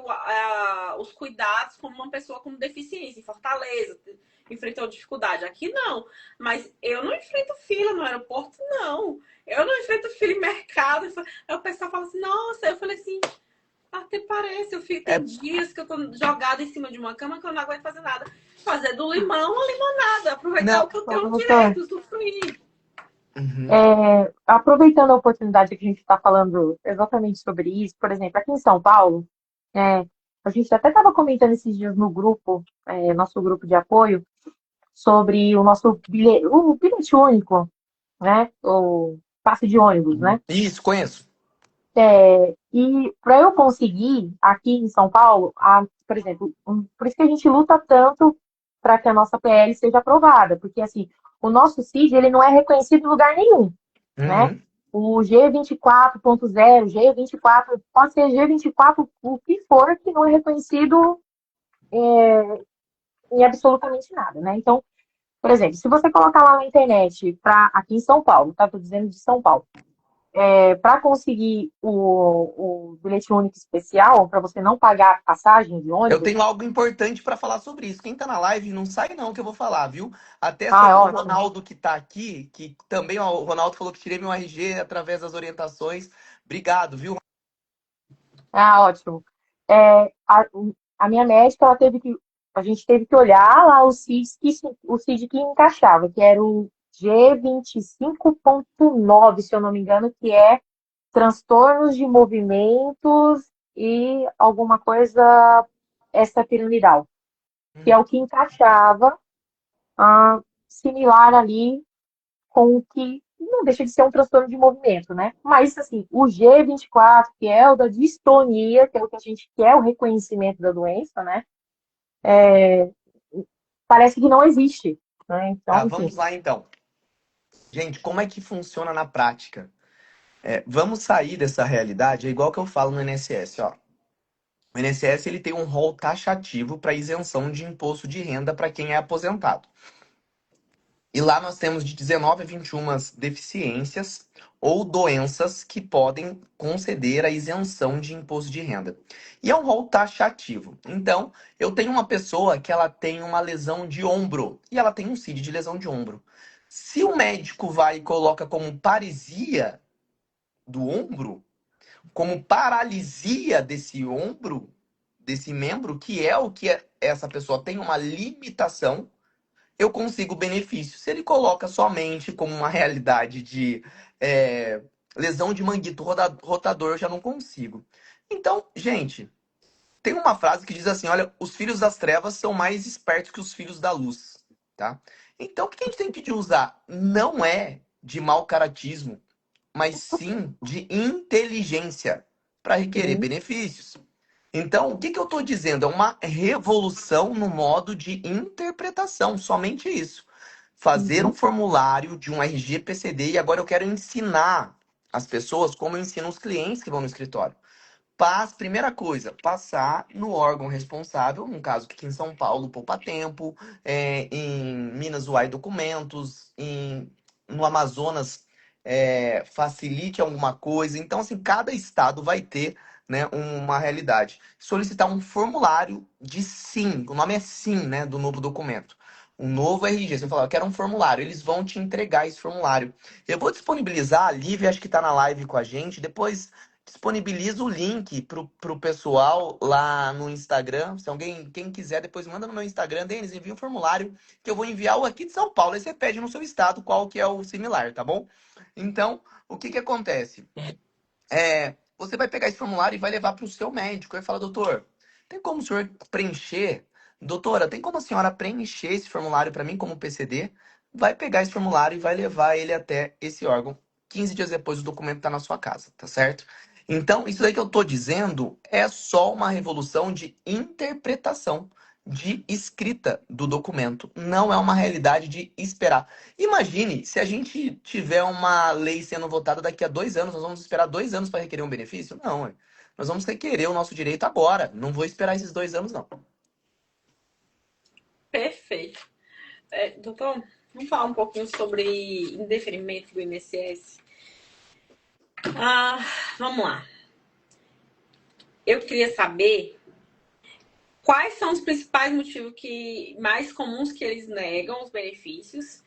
os cuidados como uma pessoa com deficiência. Em Fortaleza, enfrentou dificuldade. Aqui não. Mas eu não enfrento fila no aeroporto, não. Eu não enfrento fila em mercado. Aí o pessoal fala assim, nossa, eu falei assim, até parece, tem É, dias que eu tô jogada em cima de uma cama que eu não aguento fazer nada. Fazer do limão a limonada, aproveitar o não. que eu Ô, tenho doutor, direito, usufruir. Uhum. aproveitando a oportunidade que a gente está falando exatamente sobre isso, por exemplo, aqui em São Paulo, é, a gente até estava comentando esses dias no grupo, nosso grupo de apoio, sobre o bilhete único, né? O passe de ônibus, né? Isso, conheço. E para eu conseguir aqui em São Paulo, por exemplo, por isso que a gente luta tanto para que a nossa PL seja aprovada, porque assim, o nosso CID ele não é reconhecido em lugar nenhum, né? Uhum. O G24.0, G24, pode ser G24, o que for, que não é reconhecido em absolutamente nada, né? Então, por exemplo, se você colocar lá na internet, aqui em São Paulo, tá? Tô dizendo de São Paulo, para conseguir o bilhete único especial, para você não pagar passagem de Eu ônibus, tenho algo importante para falar sobre isso. Quem tá na live não sai não que eu vou falar, viu? Até ah, é sobre o ótimo. Ronaldo que tá aqui, que também ó, o Ronaldo falou que tirei meu RG através das orientações. Obrigado, viu? Ah, ótimo. É, a, a minha médica, a gente teve que olhar lá o CID que encaixava, que era o G25.9, se eu não me engano, que é transtornos de movimentos e alguma coisa extrapiramidal, que é o que encaixava similar ali com o que não deixa de ser um transtorno de movimento, né? Mas, assim, o G24, que é o da distonia, que é o que a gente quer, o reconhecimento da doença, né? Parece que não existe, né? Tá, Então, enfim. vamos lá então. Gente, como é que funciona na prática? Vamos sair dessa realidade, é igual que eu falo no INSS, ó. O INSS ele tem um rol taxativo para isenção de imposto de renda para quem é aposentado. E lá nós temos de 19 a 21 deficiências ou doenças que podem conceder a isenção de imposto de renda. E é um rol taxativo. Então, eu tenho uma pessoa que ela tem uma lesão de ombro e ela tem um CID de lesão de ombro. Se o médico vai e coloca como parisia do ombro, como paralisia desse ombro, desse membro, que é o que essa pessoa tem uma limitação, eu consigo benefício. Se ele coloca somente como uma realidade de Lesão de manguito rotador eu já não consigo. Então, gente, tem uma frase que diz assim: olha, os filhos das trevas são mais espertos que os filhos da luz, tá? Então, o que a gente tem que usar? Não é de mau caratismo, mas sim de inteligência para requerer Sim. benefícios. Então, o que eu estou dizendo? É uma revolução no modo de interpretação, somente isso. Fazer um Uhum. formulário de um RG PCD e agora eu quero ensinar as pessoas como eu ensino os clientes que vão no escritório. Primeira coisa, passar no órgão responsável, no caso aqui em São Paulo, Poupa Tempo, em Minas UAI Documentos, no Amazonas Facilite alguma coisa. Então, assim, cada estado vai ter, né, uma realidade. Solicitar um formulário de SIM, o nome é SIM, né, do novo documento. Um novo RG. Você vai falar, eu quero um formulário. Eles vão te entregar esse formulário. Eu vou disponibilizar, a Lívia acho que está na live com a gente. Depois disponibiliza o link pro pessoal lá no Instagram. Se alguém, quem quiser, depois manda no meu Instagram, Denis, envia um formulário que eu vou enviar o aqui de São Paulo. Aí você pede no seu estado qual que é o similar, tá bom? Então, o que que acontece? Você vai pegar esse formulário e vai levar para o seu médico. Aí fala, doutor, tem como o senhor preencher? Doutora, tem como a senhora preencher esse formulário para mim como PCD? Vai pegar esse formulário e vai levar ele até esse órgão. 15 dias depois o documento está na sua casa, tá certo? Então, isso aí que eu estou dizendo é só uma revolução de interpretação, de escrita do documento. Não é uma realidade de esperar. Imagine se a gente tiver uma lei sendo votada daqui a 2 anos, nós vamos esperar 2 anos para requerer um benefício? Não, ué. Nós vamos requerer o nosso direito agora. Não vou esperar esses 2 anos, não. Perfeito. Doutor, vamos falar um pouquinho sobre indeferimento do INSS? Ah, vamos lá. Eu queria saber quais são os principais motivos mais comuns que eles negam os benefícios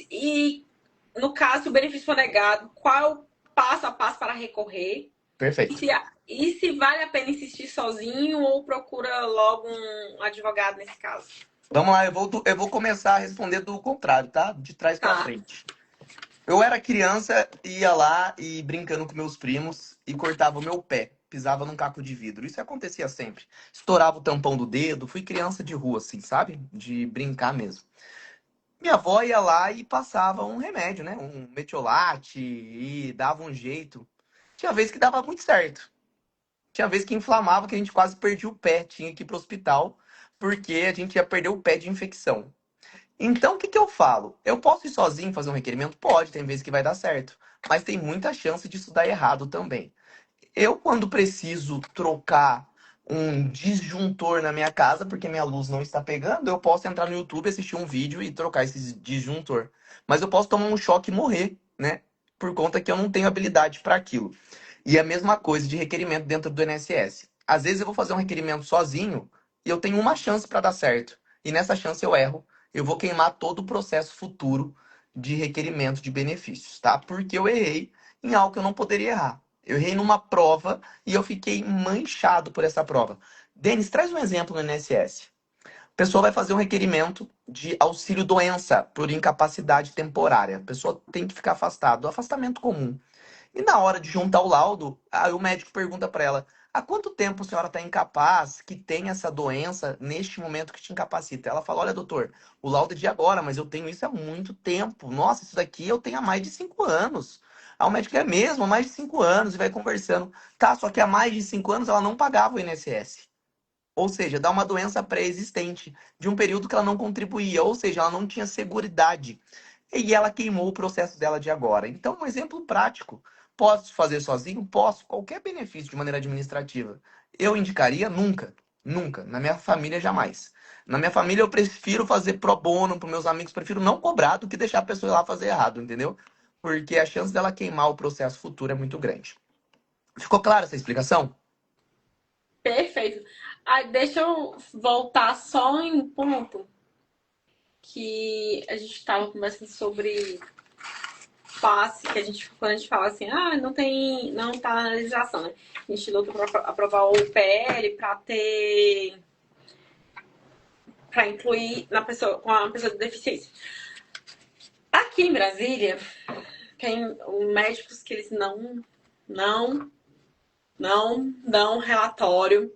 e, no caso, se o benefício for negado, qual é o passo a passo para recorrer e Perfeito. se vale a pena insistir sozinho ou procura logo um advogado nesse caso. Vamos lá, eu vou começar a responder do contrário, tá? De trás para Tá, frente. Eu era criança, ia lá e brincando com meus primos e cortava o meu pé. Pisava num caco de vidro. Isso acontecia sempre. Estourava o tampão do dedo. Fui criança de rua, assim, sabe? De brincar mesmo. Minha avó ia lá e passava um remédio, né? Um metiolate e dava um jeito. Tinha vez que dava muito certo. Tinha vez que inflamava, que a gente quase perdia o pé. Tinha que ir pro hospital, porque a gente ia perder o pé de infecção. Então, o que que eu falo? Eu posso ir sozinho fazer um requerimento? Pode, tem vezes que vai dar certo. Mas tem muita chance disso dar errado também. Eu, quando preciso trocar um disjuntor na minha casa, porque minha luz não está pegando, eu posso entrar no YouTube, assistir um vídeo e trocar esse disjuntor. Mas eu posso tomar um choque e morrer, né? Por conta que eu não tenho habilidade para aquilo. E a mesma coisa de requerimento dentro do INSS. Às vezes eu vou fazer um requerimento sozinho e eu tenho uma chance para dar certo. E nessa chance eu erro. Eu vou queimar todo o processo futuro de requerimento de benefícios, tá? Porque eu errei em algo que eu não poderia errar. Eu errei numa prova e eu fiquei manchado por essa prova. Denis, traz um exemplo no INSS. A pessoa vai fazer um requerimento de auxílio doença por incapacidade temporária. A pessoa tem que ficar afastado, afastamento comum. E na hora de juntar o laudo, aí o médico pergunta para ela: há quanto tempo a senhora está incapaz, que tem essa doença neste momento que te incapacita? Ela fala: olha, doutor, o laudo é de agora, mas eu tenho isso há muito tempo. Nossa, isso daqui eu tenho há mais de 5 anos. Aí o médico é mesmo, há mais de 5 anos, e vai conversando. Tá, só que há mais de 5 anos ela não pagava o INSS. Ou seja, dá uma doença pré-existente, de um período que ela não contribuía, ou seja, ela não tinha seguridade. E ela queimou o processo dela de agora. Então, um exemplo prático. Posso fazer sozinho? Posso. Qualquer benefício de maneira administrativa. Eu indicaria nunca. Nunca. Na minha família, jamais. Na minha família, eu prefiro fazer pro bono para meus amigos. Prefiro não cobrar do que deixar a pessoa ir lá fazer errado, entendeu? Porque a chance dela queimar o processo futuro é muito grande. Ficou clara essa explicação? perfeito. Deixa eu voltar só em um ponto que a gente estava conversando sobre passe, que quando a gente fala assim, não tá na legislação, né? A gente luta para aprovar o PL para incluir com a pessoa de deficiência. Aqui em Brasília, médicos que eles não, não dão relatório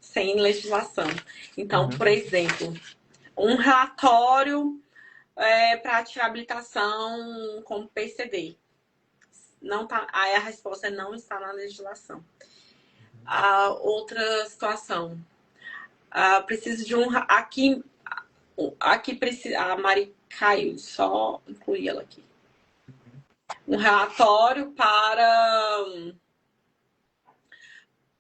sem legislação. Então, Uhum. por exemplo, um relatório para tirar habilitação como PCD. Não tá, aí a resposta é não está na legislação. A outra situação, preciso de um aqui precisa a Mari caiu, só incluir ela aqui. Um relatório para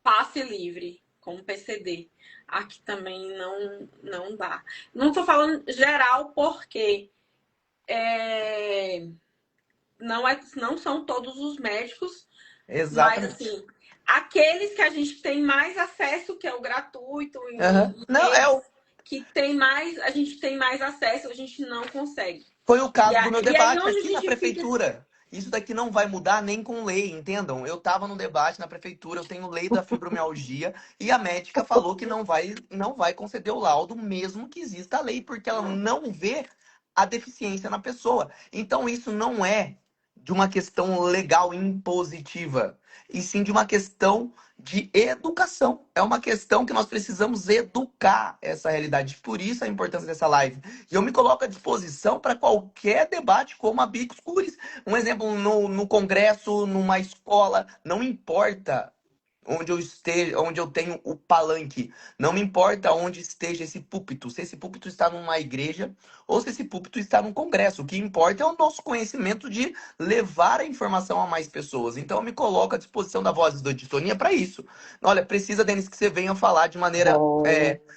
passe livre, como PCD. Aqui também não dá. Não estou falando geral porque não são todos os médicos, mas Exatamente. assim, aqueles que a gente tem mais acesso, que é o gratuito, Aham. e Não, eles que tem mais, a gente tem mais acesso, a gente não consegue. foi o E, caso do meu e aí debate onde a aqui na gente fica. prefeitura. Isso daqui não vai mudar nem com lei, entendam? Eu estava no debate na prefeitura, eu tenho lei da fibromialgia e a médica falou que não vai conceder o laudo mesmo que exista a lei, porque ela não vê a deficiência na pessoa. Então isso não é de uma questão legal impositiva, e sim de uma questão de educação. É uma questão que nós precisamos educar essa realidade. Por isso a importância dessa live. E eu me coloco à disposição para qualquer debate, como a Bicos Cures. Um exemplo, no congresso, numa escola, não importa onde eu esteja, onde eu tenho o palanque. Não me importa onde esteja esse púlpito, se esse púlpito está numa igreja ou se esse púlpito está num congresso. O que importa é o nosso conhecimento de levar a informação a mais pessoas. Então eu me coloco à disposição da Voz da Editoria para isso. Olha, precisa, Denis, que você venha falar de maneira Oh,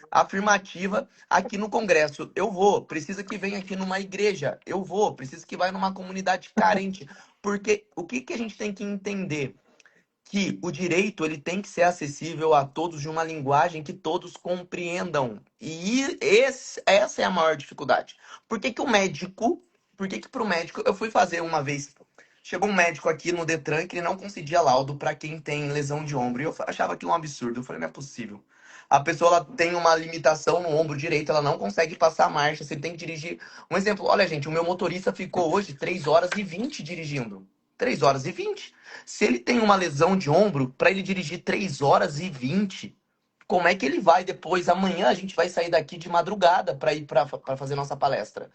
afirmativa aqui no congresso. Eu vou. Precisa que venha aqui numa igreja. Eu vou. Precisa que vá numa comunidade carente. Porque o que que a gente tem que entender? Que o direito ele tem que ser acessível a todos de uma linguagem que todos compreendam. E essa é a maior dificuldade. Por que que o médico, por que que para o médico, eu fui fazer uma vez, chegou um médico aqui no Detran que ele não concedia laudo para quem tem lesão de ombro. E eu achava aquilo um absurdo. Eu falei, não é possível. A pessoa ela tem uma limitação no ombro direito, ela não consegue passar a marcha, você tem que dirigir. Um exemplo, olha, gente, o meu motorista ficou hoje 3 horas e 20 dirigindo. 3 horas e 20. Se ele tem uma lesão de ombro, para ele dirigir 3 horas e 20, como é que ele vai depois? Amanhã a gente vai sair daqui de madrugada para ir para fazer nossa palestra.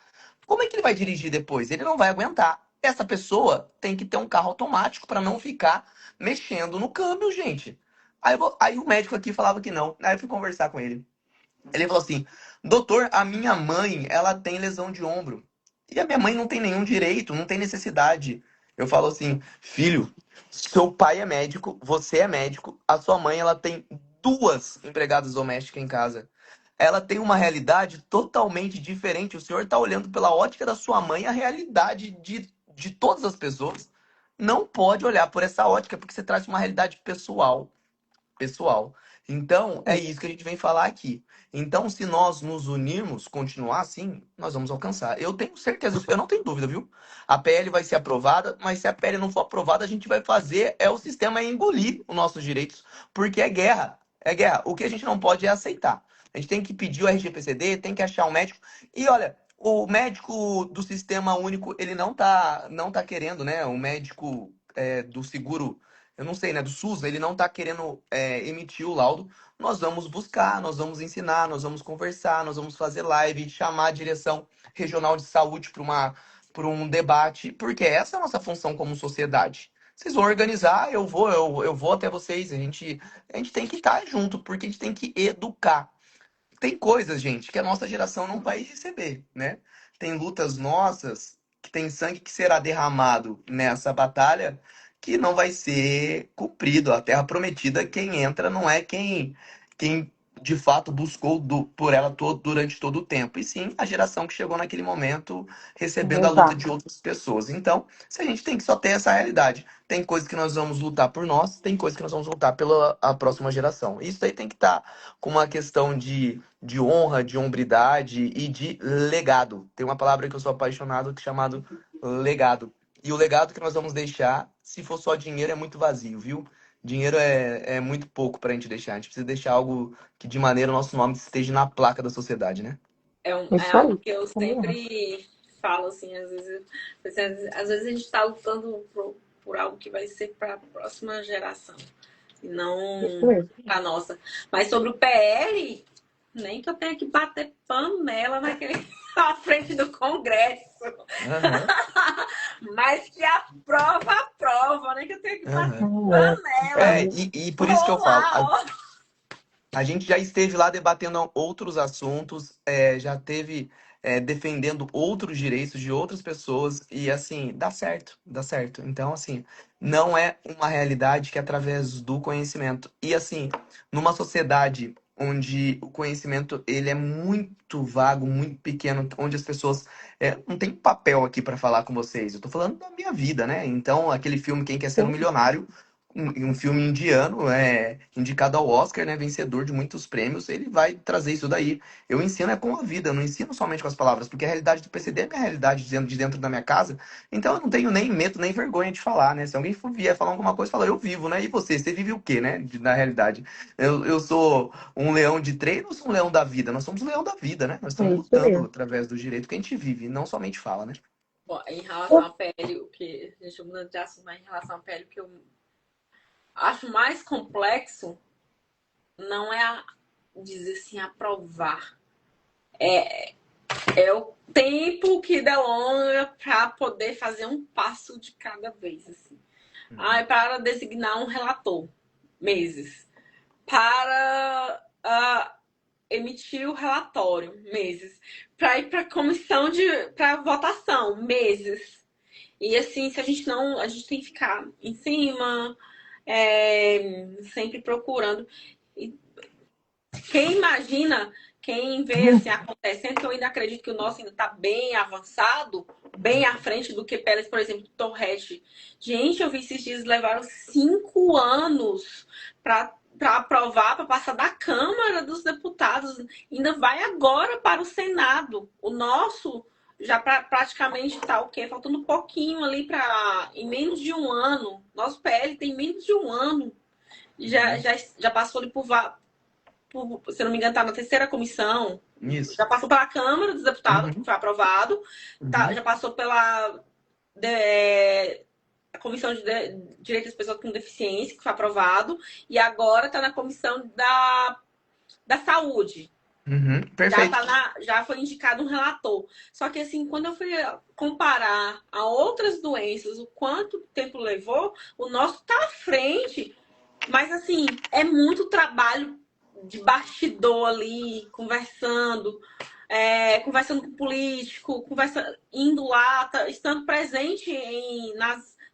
Como é que ele vai dirigir depois? Ele não vai aguentar. Essa pessoa tem que ter um carro automático para não ficar mexendo no câmbio, gente. Aí o médico aqui falava que não. Aí eu fui conversar com ele. Ele falou assim: doutor, a minha mãe, ela tem lesão de ombro. E a minha mãe não tem nenhum direito, não tem necessidade. Eu falo assim: filho, seu pai é médico, você é médico, a sua mãe, ela tem duas empregadas domésticas em casa. Ela tem uma realidade totalmente diferente. O senhor está olhando pela ótica da sua mãe a realidade de todas as pessoas. Não pode olhar por essa ótica, porque você traz uma realidade pessoal. Então, é isso que a gente vem falar aqui. Então, se nós nos unirmos, continuar assim, nós vamos alcançar. Eu tenho certeza, eu não tenho dúvida, viu? A PL vai ser aprovada, mas se a PL não for aprovada, a gente vai fazer o sistema engolir os nossos direitos, porque é guerra. É guerra. O que a gente não pode é aceitar. A gente tem que pedir o RGPCD, tem que achar um médico. E olha, o médico do Sistema Único, ele não tá querendo, né? O médico do seguro, eu não sei, né, do SUS, ele não está querendo emitir o laudo. Nós vamos buscar, nós vamos ensinar, nós vamos conversar, nós vamos fazer live, chamar a direção regional de saúde para um debate, porque essa é a nossa função como sociedade. Vocês vão organizar, eu vou até vocês, a gente tem que estar junto, porque a gente tem que educar. Tem coisas, gente, que a nossa geração não vai receber, né? Tem lutas nossas, que tem sangue que será derramado nessa batalha, que não vai ser cumprido. A terra prometida, quem entra não é quem de fato buscou por ela durante todo o tempo, e sim a geração que chegou naquele momento recebendo a luta de exato. outras pessoas. Então, se a gente tem que só ter essa realidade, tem coisas que nós vamos lutar por nós, tem coisas que nós vamos lutar pela a próxima geração. Isso aí tem que estar com uma questão de honra, de hombridade e de legado. Tem uma palavra que eu sou apaixonado que é chamado legado. E o legado que nós vamos deixar, se for só dinheiro, é muito vazio, viu? Dinheiro é muito pouco pra gente deixar. A gente precisa deixar algo que de maneira o nosso nome esteja na placa da sociedade, né? É Isso algo aí. que eu Também acho. sempre falo assim, às vezes a gente está lutando por algo que vai ser para a próxima geração, e Isso não mesmo. para a nossa. Mas sobre o PL, nem que eu tenha que bater pano nela na frente do Congresso. Aham, Mas que aprova, nem que eu tenha que bater aham. pano nela. E por isso que eu Vou falo, lá, ó. a gente já esteve lá debatendo outros assuntos, já teve defendendo outros direitos de outras pessoas e assim, dá certo, dá certo. Então, assim, não é uma realidade que é através do conhecimento. E assim, numa sociedade onde o conhecimento ele é muito vago, muito pequeno, onde as pessoas não tem papel aqui para falar com vocês. Eu tô falando da minha vida, né? Então, aquele filme Quem Quer Ser um Sim, Milionário um filme indiano, indicado ao Oscar, né, vencedor de muitos prêmios, ele vai trazer isso daí. Eu ensino com a vida, eu não ensino somente com as palavras, porque a realidade do PCD é minha realidade de dentro da minha casa, então eu não tenho nem medo, nem vergonha de falar, né? Se alguém vier falar alguma coisa, fala, eu vivo, né? E você vive o quê, né? Na realidade. Eu sou um leão de treino ou sou um leão da vida? Nós somos um leão da vida, né? Nós é estamos isso lutando mesmo. através do direito que a gente vive, não somente fala, né? Bom, em relação à pele, o que a gente mudando de assunto, mas em relação à pele, o que eu acho mais complexo não é dizer assim, aprovar. É o tempo que delonga para poder fazer um passo de cada vez. Assim. Para designar um relator, meses. Para emitir o relatório, meses. Para ir para a comissão para votação, meses. E assim, se a gente não. A gente tem que ficar em cima, sempre procurando. E quem imagina, quem vê assim acontecendo, que eu ainda acredito que o nosso ainda está bem avançado, bem à frente do que Pérez, por exemplo, Torres. Gente, eu vi esses dias levaram 5 anos para aprovar, para passar da Câmara dos Deputados. Ainda vai agora para o Senado. O nosso já praticamente está o quê? Faltando um pouquinho ali para em menos de um ano. Nosso PL tem menos de um ano. Já passou ali se não me engano, está na terceira comissão. Isso. Já passou pela Câmara dos Deputados, que Uhum, foi aprovado. uhum, Já passou pela a Comissão de Direitos das Pessoas com Deficiência, que foi aprovado. E agora está na Comissão da Saúde. uhum. Perfeito. Já foi indicado um relator. Só que, assim, quando eu fui comparar a outras doenças, o quanto tempo levou, o nosso está à frente. Mas, assim, é muito trabalho de bastidor ali, conversando com o político, indo lá, estando presente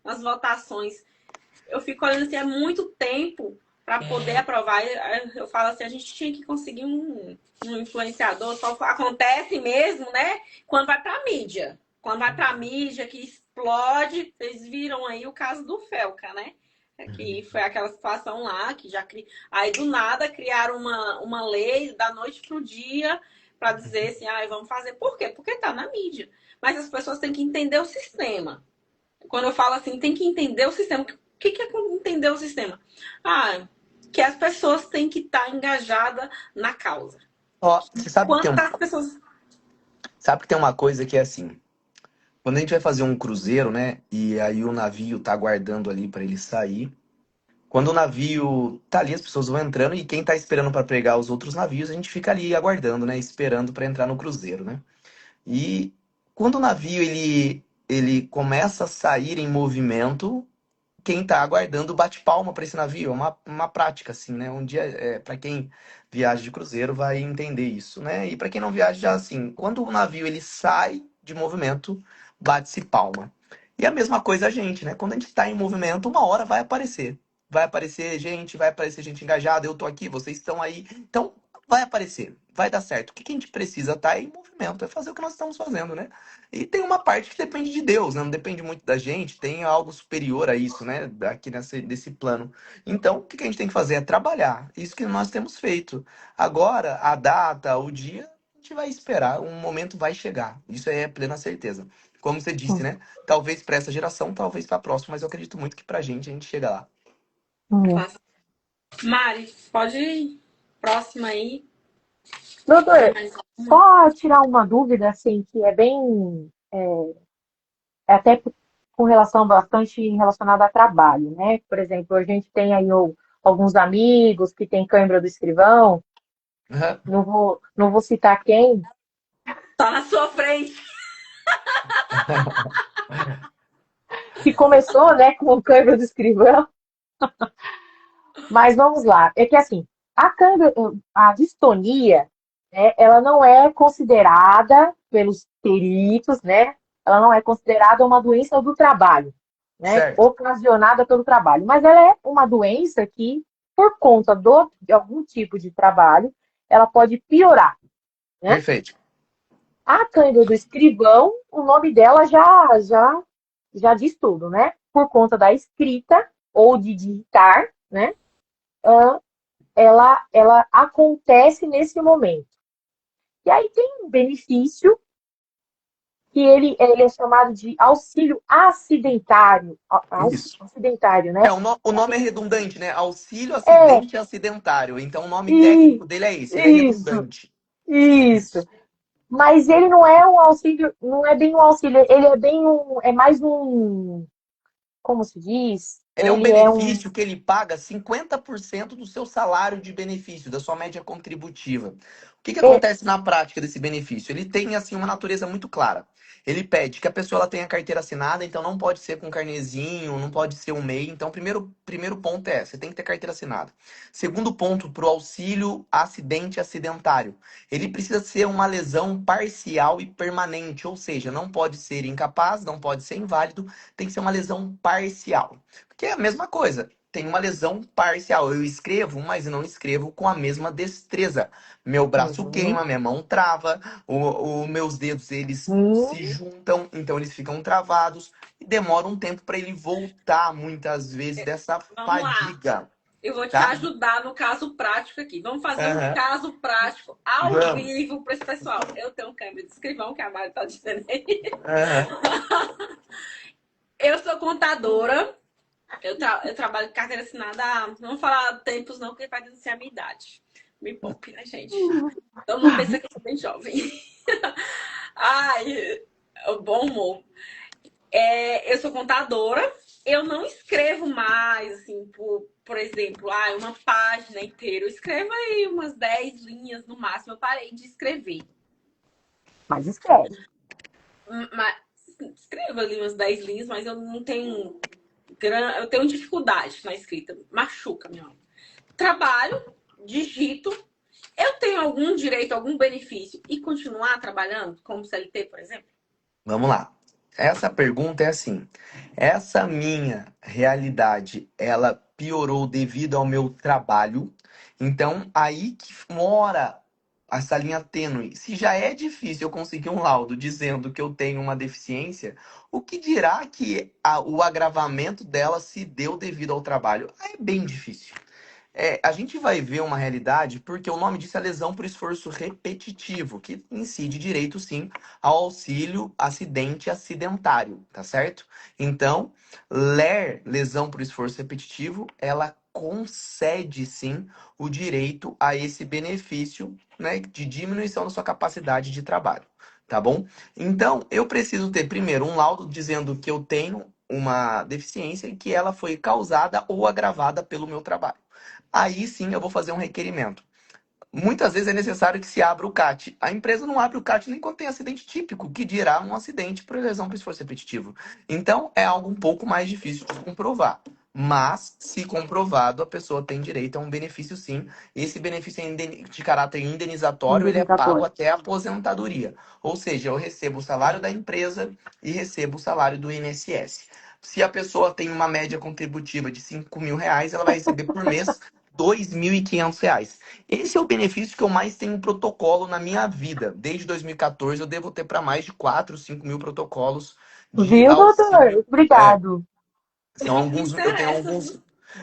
nas votações. Eu fico olhando assim, é muito tempo para poder aprovar. Eu falo assim, a gente tinha que conseguir um influenciador, só acontece mesmo, né? Quando vai para a mídia. Quando vai para a mídia, que explode, vocês viram aí o caso do Felca, né? Que foi aquela situação lá, que aí do nada criaram uma lei da noite pro dia para dizer assim, vamos fazer. Por quê? Porque tá na mídia. Mas as pessoas têm que entender o sistema. Quando eu falo assim, tem que entender o sistema. O que é entender o sistema? Que as pessoas têm que estar engajadas na causa. Ó, você sabe que Quantas pessoas. sabe que tem uma coisa que é assim, quando a gente vai fazer um cruzeiro, né, e aí o navio tá aguardando ali para ele sair, quando o navio tá ali, as pessoas vão entrando e quem tá esperando para pegar os outros navios, a gente fica ali aguardando, né, esperando para entrar no cruzeiro, né? E quando o navio ele começa a sair em movimento, quem tá aguardando bate palma para esse navio. É uma prática, assim, né? Um dia, para quem viaja de cruzeiro vai entender isso, né? E para quem não viaja, já assim, quando o navio ele sai de movimento, bate-se palma. E a mesma coisa a gente, né? Quando a gente está em movimento, uma hora vai aparecer. Vai aparecer gente engajada, eu tô aqui, vocês estão aí. Então, vai aparecer, vai dar certo. O que que a gente precisa estar em movimento, é fazer o que nós estamos fazendo, né? E tem uma parte que depende de Deus, né? Não depende muito da gente, tem algo superior a isso, né? Aqui nesse plano. Então, o que que a gente tem que fazer é trabalhar. Isso que nós temos feito. Agora, a data, o dia, a gente vai esperar, um momento vai chegar. Isso é plena certeza. Como você disse, né? Talvez para essa geração, talvez para a próxima, mas eu acredito muito que pra gente a gente chega lá. Mari, pode ir. Próxima aí. Tem Doutor, mais alguma? só tirar uma dúvida, assim, que é bem até com relação bastante relacionada a trabalho, né? Por exemplo, a gente tem aí alguns amigos que têm cãibra do escrivão, Aham. não vou citar quem, Tá na sua frente. que começou, né, com cãibra do escrivão, mas vamos lá. É que assim, a distonia, né, ela não é considerada pelos peritos, né? Ela não é considerada uma doença do trabalho, né? Certo. Ocasionada pelo trabalho, mas ela é uma doença que, por conta de algum tipo de trabalho, ela pode piorar, né? Perfeito. A câimbra do escrivão, o nome dela já diz tudo, né? Por conta da escrita ou de digitar, né? Ela acontece nesse momento. E aí tem um benefício que ele é chamado de auxílio acidentário, Isso. acidentário, né? O nome é redundante, né? Auxílio É, acidente acidentário. Então o nome e, técnico dele é esse, ele é isso, redundante. isso. Mas ele não é um auxílio, não é bem um auxílio, ele é bem é mais um, como se diz? Ele é um Ele é um, benefício que ele paga 50% do seu salário de benefício, da sua média contributiva. O que que é, acontece na prática desse benefício? Ele tem assim uma natureza muito clara. Ele pede que a pessoa ela tenha carteira assinada, então não pode ser com carnezinho, não pode ser um MEI. Então, primeiro ponto é, você tem que ter carteira assinada. Segundo ponto, para o auxílio acidente acidentário. Ele precisa ser uma lesão parcial e permanente, ou seja, não pode ser incapaz, não pode ser inválido, tem que ser uma lesão parcial. Que é a mesma coisa. Tem uma lesão parcial. Eu escrevo, mas não escrevo com a mesma destreza. Meu braço uhum, queima, minha mão trava, os meus dedos eles se hum, juntam, então eles ficam travados e demora um tempo para ele voltar muitas vezes dessa Vamos lá. fadiga, Eu vou te tá? ajudar no caso prático aqui. Vamos fazer um Aham. caso prático ao Vamos. vivo para esse pessoal. Eu tenho um câmbio de escrivão, que a Mari está dizendo aí. Aham. Eu sou contadora. Eu trabalho com carteira assinada há, não vou falar tempos não, porque vai denunciar a minha idade. Me poupe, né, gente? Todo mundo pensa que eu sou bem jovem. Ai, bom humor. Eu sou contadora. Eu não escrevo mais, assim, por exemplo, uma página inteira. Eu escrevo aí umas 10 linhas no máximo. Eu parei de escrever. mas escreve. Mas, escrevo ali umas 10 linhas, mas eu não tenho. Eu tenho dificuldade na escrita. Machuca, minha alma. Trabalho, digito. Eu tenho algum direito, algum benefício e continuar trabalhando, como CLT, por exemplo? Vamos lá. Essa pergunta é assim: essa minha realidade, ela piorou devido ao meu trabalho? Então, aí que mora essa linha tênue. Se já é difícil eu conseguir um laudo dizendo que eu tenho uma deficiência, o que dirá que o agravamento dela se deu devido ao trabalho? Aí é bem difícil. A gente vai ver uma realidade porque o nome disso é lesão por esforço repetitivo, que incide direito, sim, ao auxílio acidente acidentário, tá certo? Então, lesão por esforço repetitivo, ela concede, sim, o direito a esse benefício, né, de diminuição da sua capacidade de trabalho, tá bom? Então, eu preciso ter, primeiro, um laudo dizendo que eu tenho uma deficiência e que ela foi causada ou agravada pelo meu trabalho. Aí sim eu vou fazer um requerimento. Muitas vezes é necessário que se abra o CAT. A empresa não abre o CAT nem quando tem acidente típico, que dirá um acidente por lesão por esforço repetitivo. Então é algo um pouco mais difícil de comprovar. Mas, se comprovado, a pessoa tem direito a um benefício sim. Esse benefício é de caráter indenizatório, ele é pago Indenizatório. até a aposentadoria. Ou seja, eu recebo o salário da empresa e recebo o salário do INSS. Se a pessoa tem uma média contributiva de R$ 5.000, ela vai receber por mês R$ 2.500. Esse é o benefício que eu mais tenho em protocolo na minha vida. Desde 2014, eu devo ter para mais de 4, 5 mil protocolos de Viu, doutor? auxílio. Obrigado. São alguns, Difícil é essa, viu?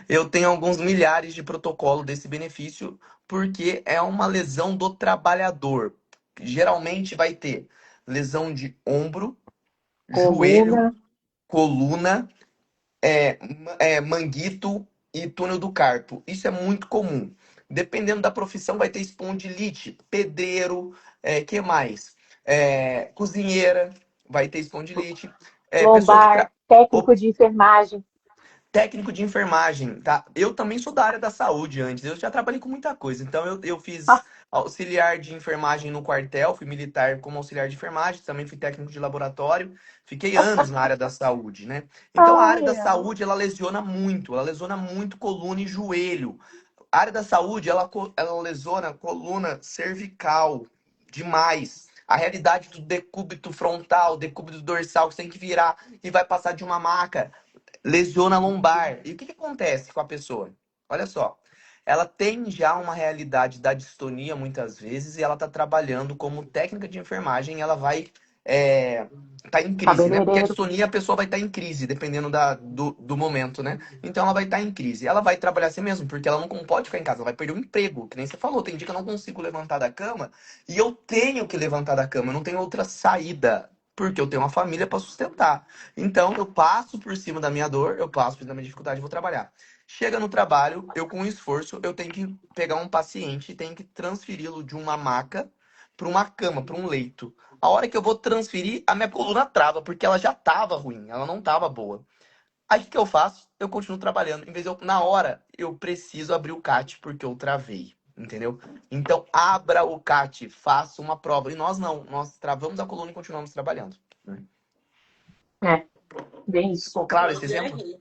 eu tenho alguns milhares de protocolo desse benefício, porque é uma lesão do trabalhador. Geralmente vai ter lesão de ombro, Coluna, joelho, coluna, manguito e túnel do carpo. Isso é muito comum. Dependendo da profissão, vai ter espondilite, pedreiro, que mais? Cozinheira. vai ter espondilite. Pessoa que lombar, técnico de enfermagem. técnico de enfermagem, tá? Eu também sou da área da saúde antes, eu já trabalhei com muita coisa. Então, eu fiz Ah, auxiliar de enfermagem no quartel, fui militar como auxiliar de enfermagem, também fui técnico de laboratório, fiquei anos na área da saúde, né? Então, a área ai, da ai. saúde, ela lesiona muito coluna e joelho. A área da saúde, ela lesiona coluna cervical demais. A realidade do decúbito frontal, decúbito dorsal, que você tem que virar e vai passar de uma maca lesiona lombar. E o que, que acontece com a pessoa? Olha só, ela tem já uma realidade da distonia muitas vezes e ela está trabalhando como técnica de enfermagem. Ela vai tá em crise, né? Porque a Cabeleireiro. distonia a pessoa vai estar em crise, dependendo do momento, né? Então ela vai estar em crise. Ela vai trabalhar assim mesmo, porque ela não pode ficar em casa, ela vai perder o emprego. Que nem você falou, tem dia que eu não consigo levantar da cama e eu tenho que levantar da cama, eu não tenho outra saída. Porque eu tenho uma família para sustentar. Então, eu passo por cima da minha dor, eu passo por cima da minha dificuldade e vou trabalhar. Chega no trabalho, eu com esforço, eu tenho que pegar um paciente e tenho que transferi-lo de uma maca para uma cama, para um leito. A hora que eu vou transferir, a minha coluna trava, porque ela já estava ruim, ela não estava boa. Aí o que eu faço? Eu continuo trabalhando. Em vez de eu, na hora, eu preciso abrir o CAT porque eu travei. Entendeu? Então, abra o CAT, faça uma prova. E nós não, nós travamos a coluna e continuamos trabalhando. Né? É, bem isso. Ficou claro esse Pronto, já exemplo? ri.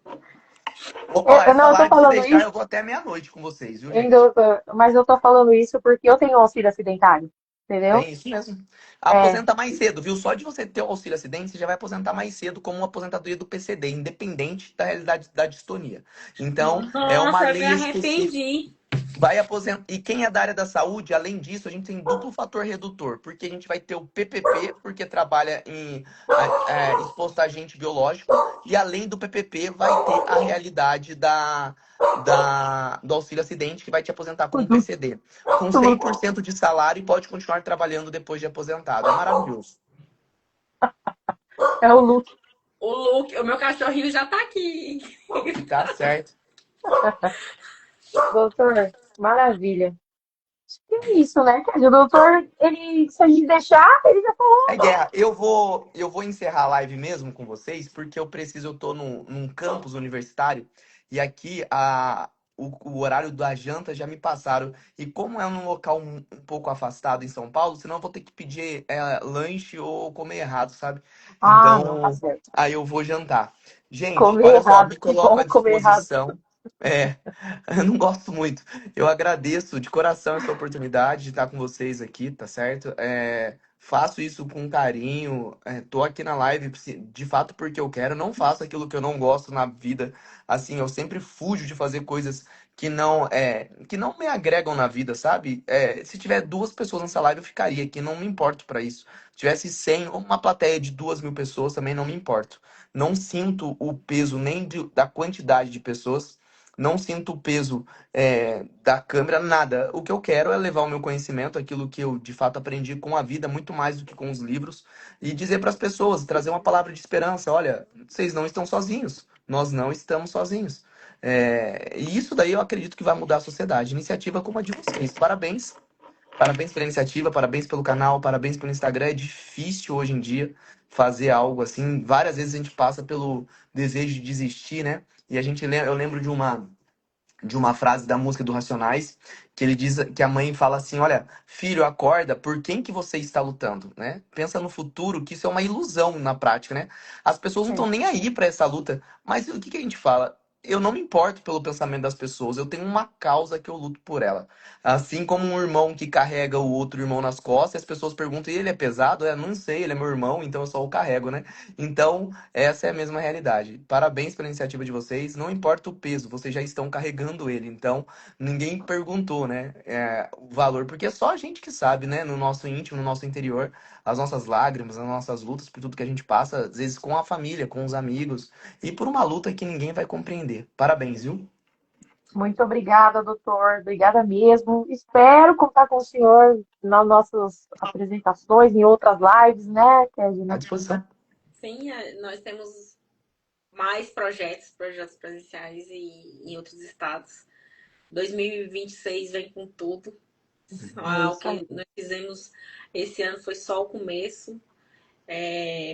Vou falar, essa Não, eu tô live, se falando deixar, isso, eu vou até meia-noite com vocês, viu, hein, gente? doutor, mas eu tô falando isso porque eu tenho um auxílio acidentário, entendeu? Tem isso mesmo. É, Aposenta mais cedo, viu? Só de você ter o auxílio acidente, você já vai aposentar mais cedo como uma aposentadoria do PCD, independente da realidade da distonia. Então, é uma Nossa, eu me lei específica. arrependi. Vai aposentar. E quem é da área da saúde, além disso, a gente tem duplo fator redutor, porque a gente vai ter o PPP, porque trabalha exposto a agente biológico, e além do PPP, vai ter a realidade do auxílio acidente, que vai te aposentar como tudo, PCD, com tudo. 100% de salário e pode continuar trabalhando depois de aposentado. É maravilhoso. É o Luke. O Luke, o meu cachorrinho já tá aqui. Tá certo. Doutor, maravilha. Acho que é isso, né? Quer dizer, o doutor, ele, se a gente deixar, ele já falou. É guerra. Eu vou encerrar a live mesmo com vocês, porque eu tô num campus universitário e aqui o horário da janta já me passaram. E como é num local um pouco afastado em São Paulo, senão eu vou ter que pedir lanche ou comer errado, sabe? Ah, não, tá Então, certo. aí eu vou jantar. Gente, Comer olha só, errado, me que coloco bom à comer errado. disposição. É, eu não gosto muito. Eu agradeço de coração essa oportunidade de estar com vocês aqui, tá certo? Faço isso com carinho. Tô aqui na live de fato porque eu quero. Não faço aquilo que eu não gosto na vida. Assim, eu sempre fujo de fazer coisas que não me agregam na vida, sabe? Se tiver 2 pessoas nessa live, eu ficaria aqui. Não me importo para isso. Se tivesse 100 ou uma plateia de 2.000 pessoas, também não me importo. Não sinto o peso nem da quantidade de pessoas. Não sinto o peso da câmera, nada. O que eu quero é levar o meu conhecimento, aquilo que eu de fato aprendi com a vida, muito mais do que com os livros, e dizer para as pessoas, trazer uma palavra de esperança. Olha, vocês não estão sozinhos, nós não estamos sozinhos. E isso daí eu acredito que vai mudar a sociedade. Iniciativa como a de vocês. Parabéns. Parabéns pela iniciativa, parabéns pelo canal, parabéns pelo Instagram. É difícil hoje em dia fazer algo assim. Várias vezes a gente passa pelo desejo de desistir, né? E eu lembro de uma frase da música do Racionais, que ele diz que a mãe fala assim: olha, filho, acorda, por quem que você está lutando, né? Pensa no futuro, que isso é uma ilusão na prática, né? As pessoas não estão É. nem aí para essa luta, mas o que que a gente fala? Eu não me importo pelo pensamento das pessoas, eu tenho uma causa que eu luto por ela. Assim como um irmão que carrega o outro irmão nas costas, e as pessoas perguntam: e ele é pesado? Não sei, ele é meu irmão, então eu só o carrego, né? Então, essa é a mesma realidade. Parabéns pela iniciativa de vocês. Não importa o peso, vocês já estão carregando ele. Então, ninguém perguntou, né, o valor, porque é só a gente que sabe, né, no nosso íntimo, no nosso interior, as nossas lágrimas, as nossas lutas, por tudo que a gente passa, às vezes com a família, com os amigos, e por uma luta que ninguém vai compreender. Parabéns, viu? Muito obrigada, doutor. Obrigada mesmo. Espero contar com o senhor nas nossas apresentações, em outras lives, né, À Kedna? disposição. Sim, nós temos mais projetos presenciais e em outros estados. 2026 vem com tudo. É O isso aí. que nós fizemos esse ano foi só o começo.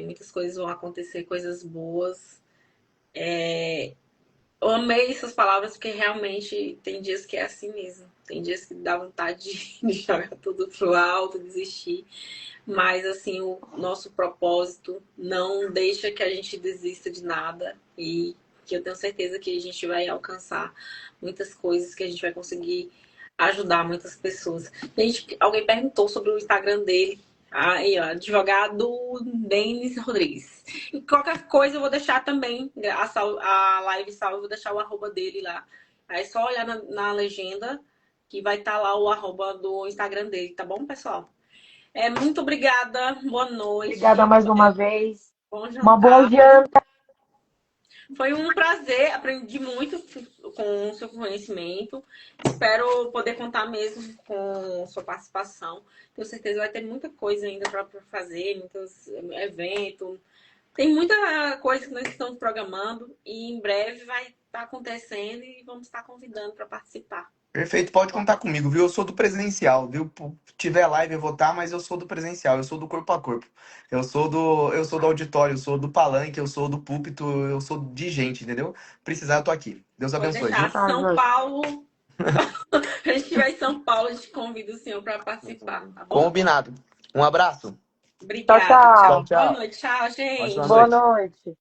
Muitas coisas vão acontecer, coisas boas. Eu amei essas palavras porque realmente tem dias que é assim mesmo. Tem dias que dá vontade de jogar tudo pro alto, desistir. Mas assim, o nosso propósito não deixa que a gente desista de nada e que eu tenho certeza que a gente vai alcançar muitas coisas, que a gente vai conseguir ajudar muitas pessoas. Alguém perguntou sobre o Instagram dele. Aí, ó, advogado Denis Rodrigues. E qualquer coisa eu vou deixar também a live salva, eu vou deixar o arroba dele lá. Aí é só olhar na legenda que vai estar lá o arroba do Instagram dele, tá bom, pessoal? Muito obrigada, boa Obrigada noite, mais uma vez. bom Uma boa jantar. janta. Foi um prazer, aprendi muito com o seu conhecimento. Espero poder contar mesmo com sua participação. Tenho certeza que vai ter muita coisa ainda para fazer, muitos eventos. Tem muita coisa que nós estamos programando e em breve vai estar acontecendo e vamos estar convidando para participar. Perfeito, pode contar comigo, viu? Eu sou do presencial, viu? Tiver live eu vou estar, mas eu sou do presencial, eu sou do corpo a corpo. Eu sou do auditório, eu sou do palanque, eu sou do púlpito, eu sou de gente, entendeu? Precisar, eu tô aqui. Deus Pode abençoe, viu? deixar. Tá, São Jorge. Paulo, a gente estiver em São Paulo, a gente convida o senhor para participar, tá bom? Combinado. Um abraço. Tchau, Obrigada, Tchau, tchau. tchau. Boa tchau. noite, tchau, Ótima gente. Boa noite. noite.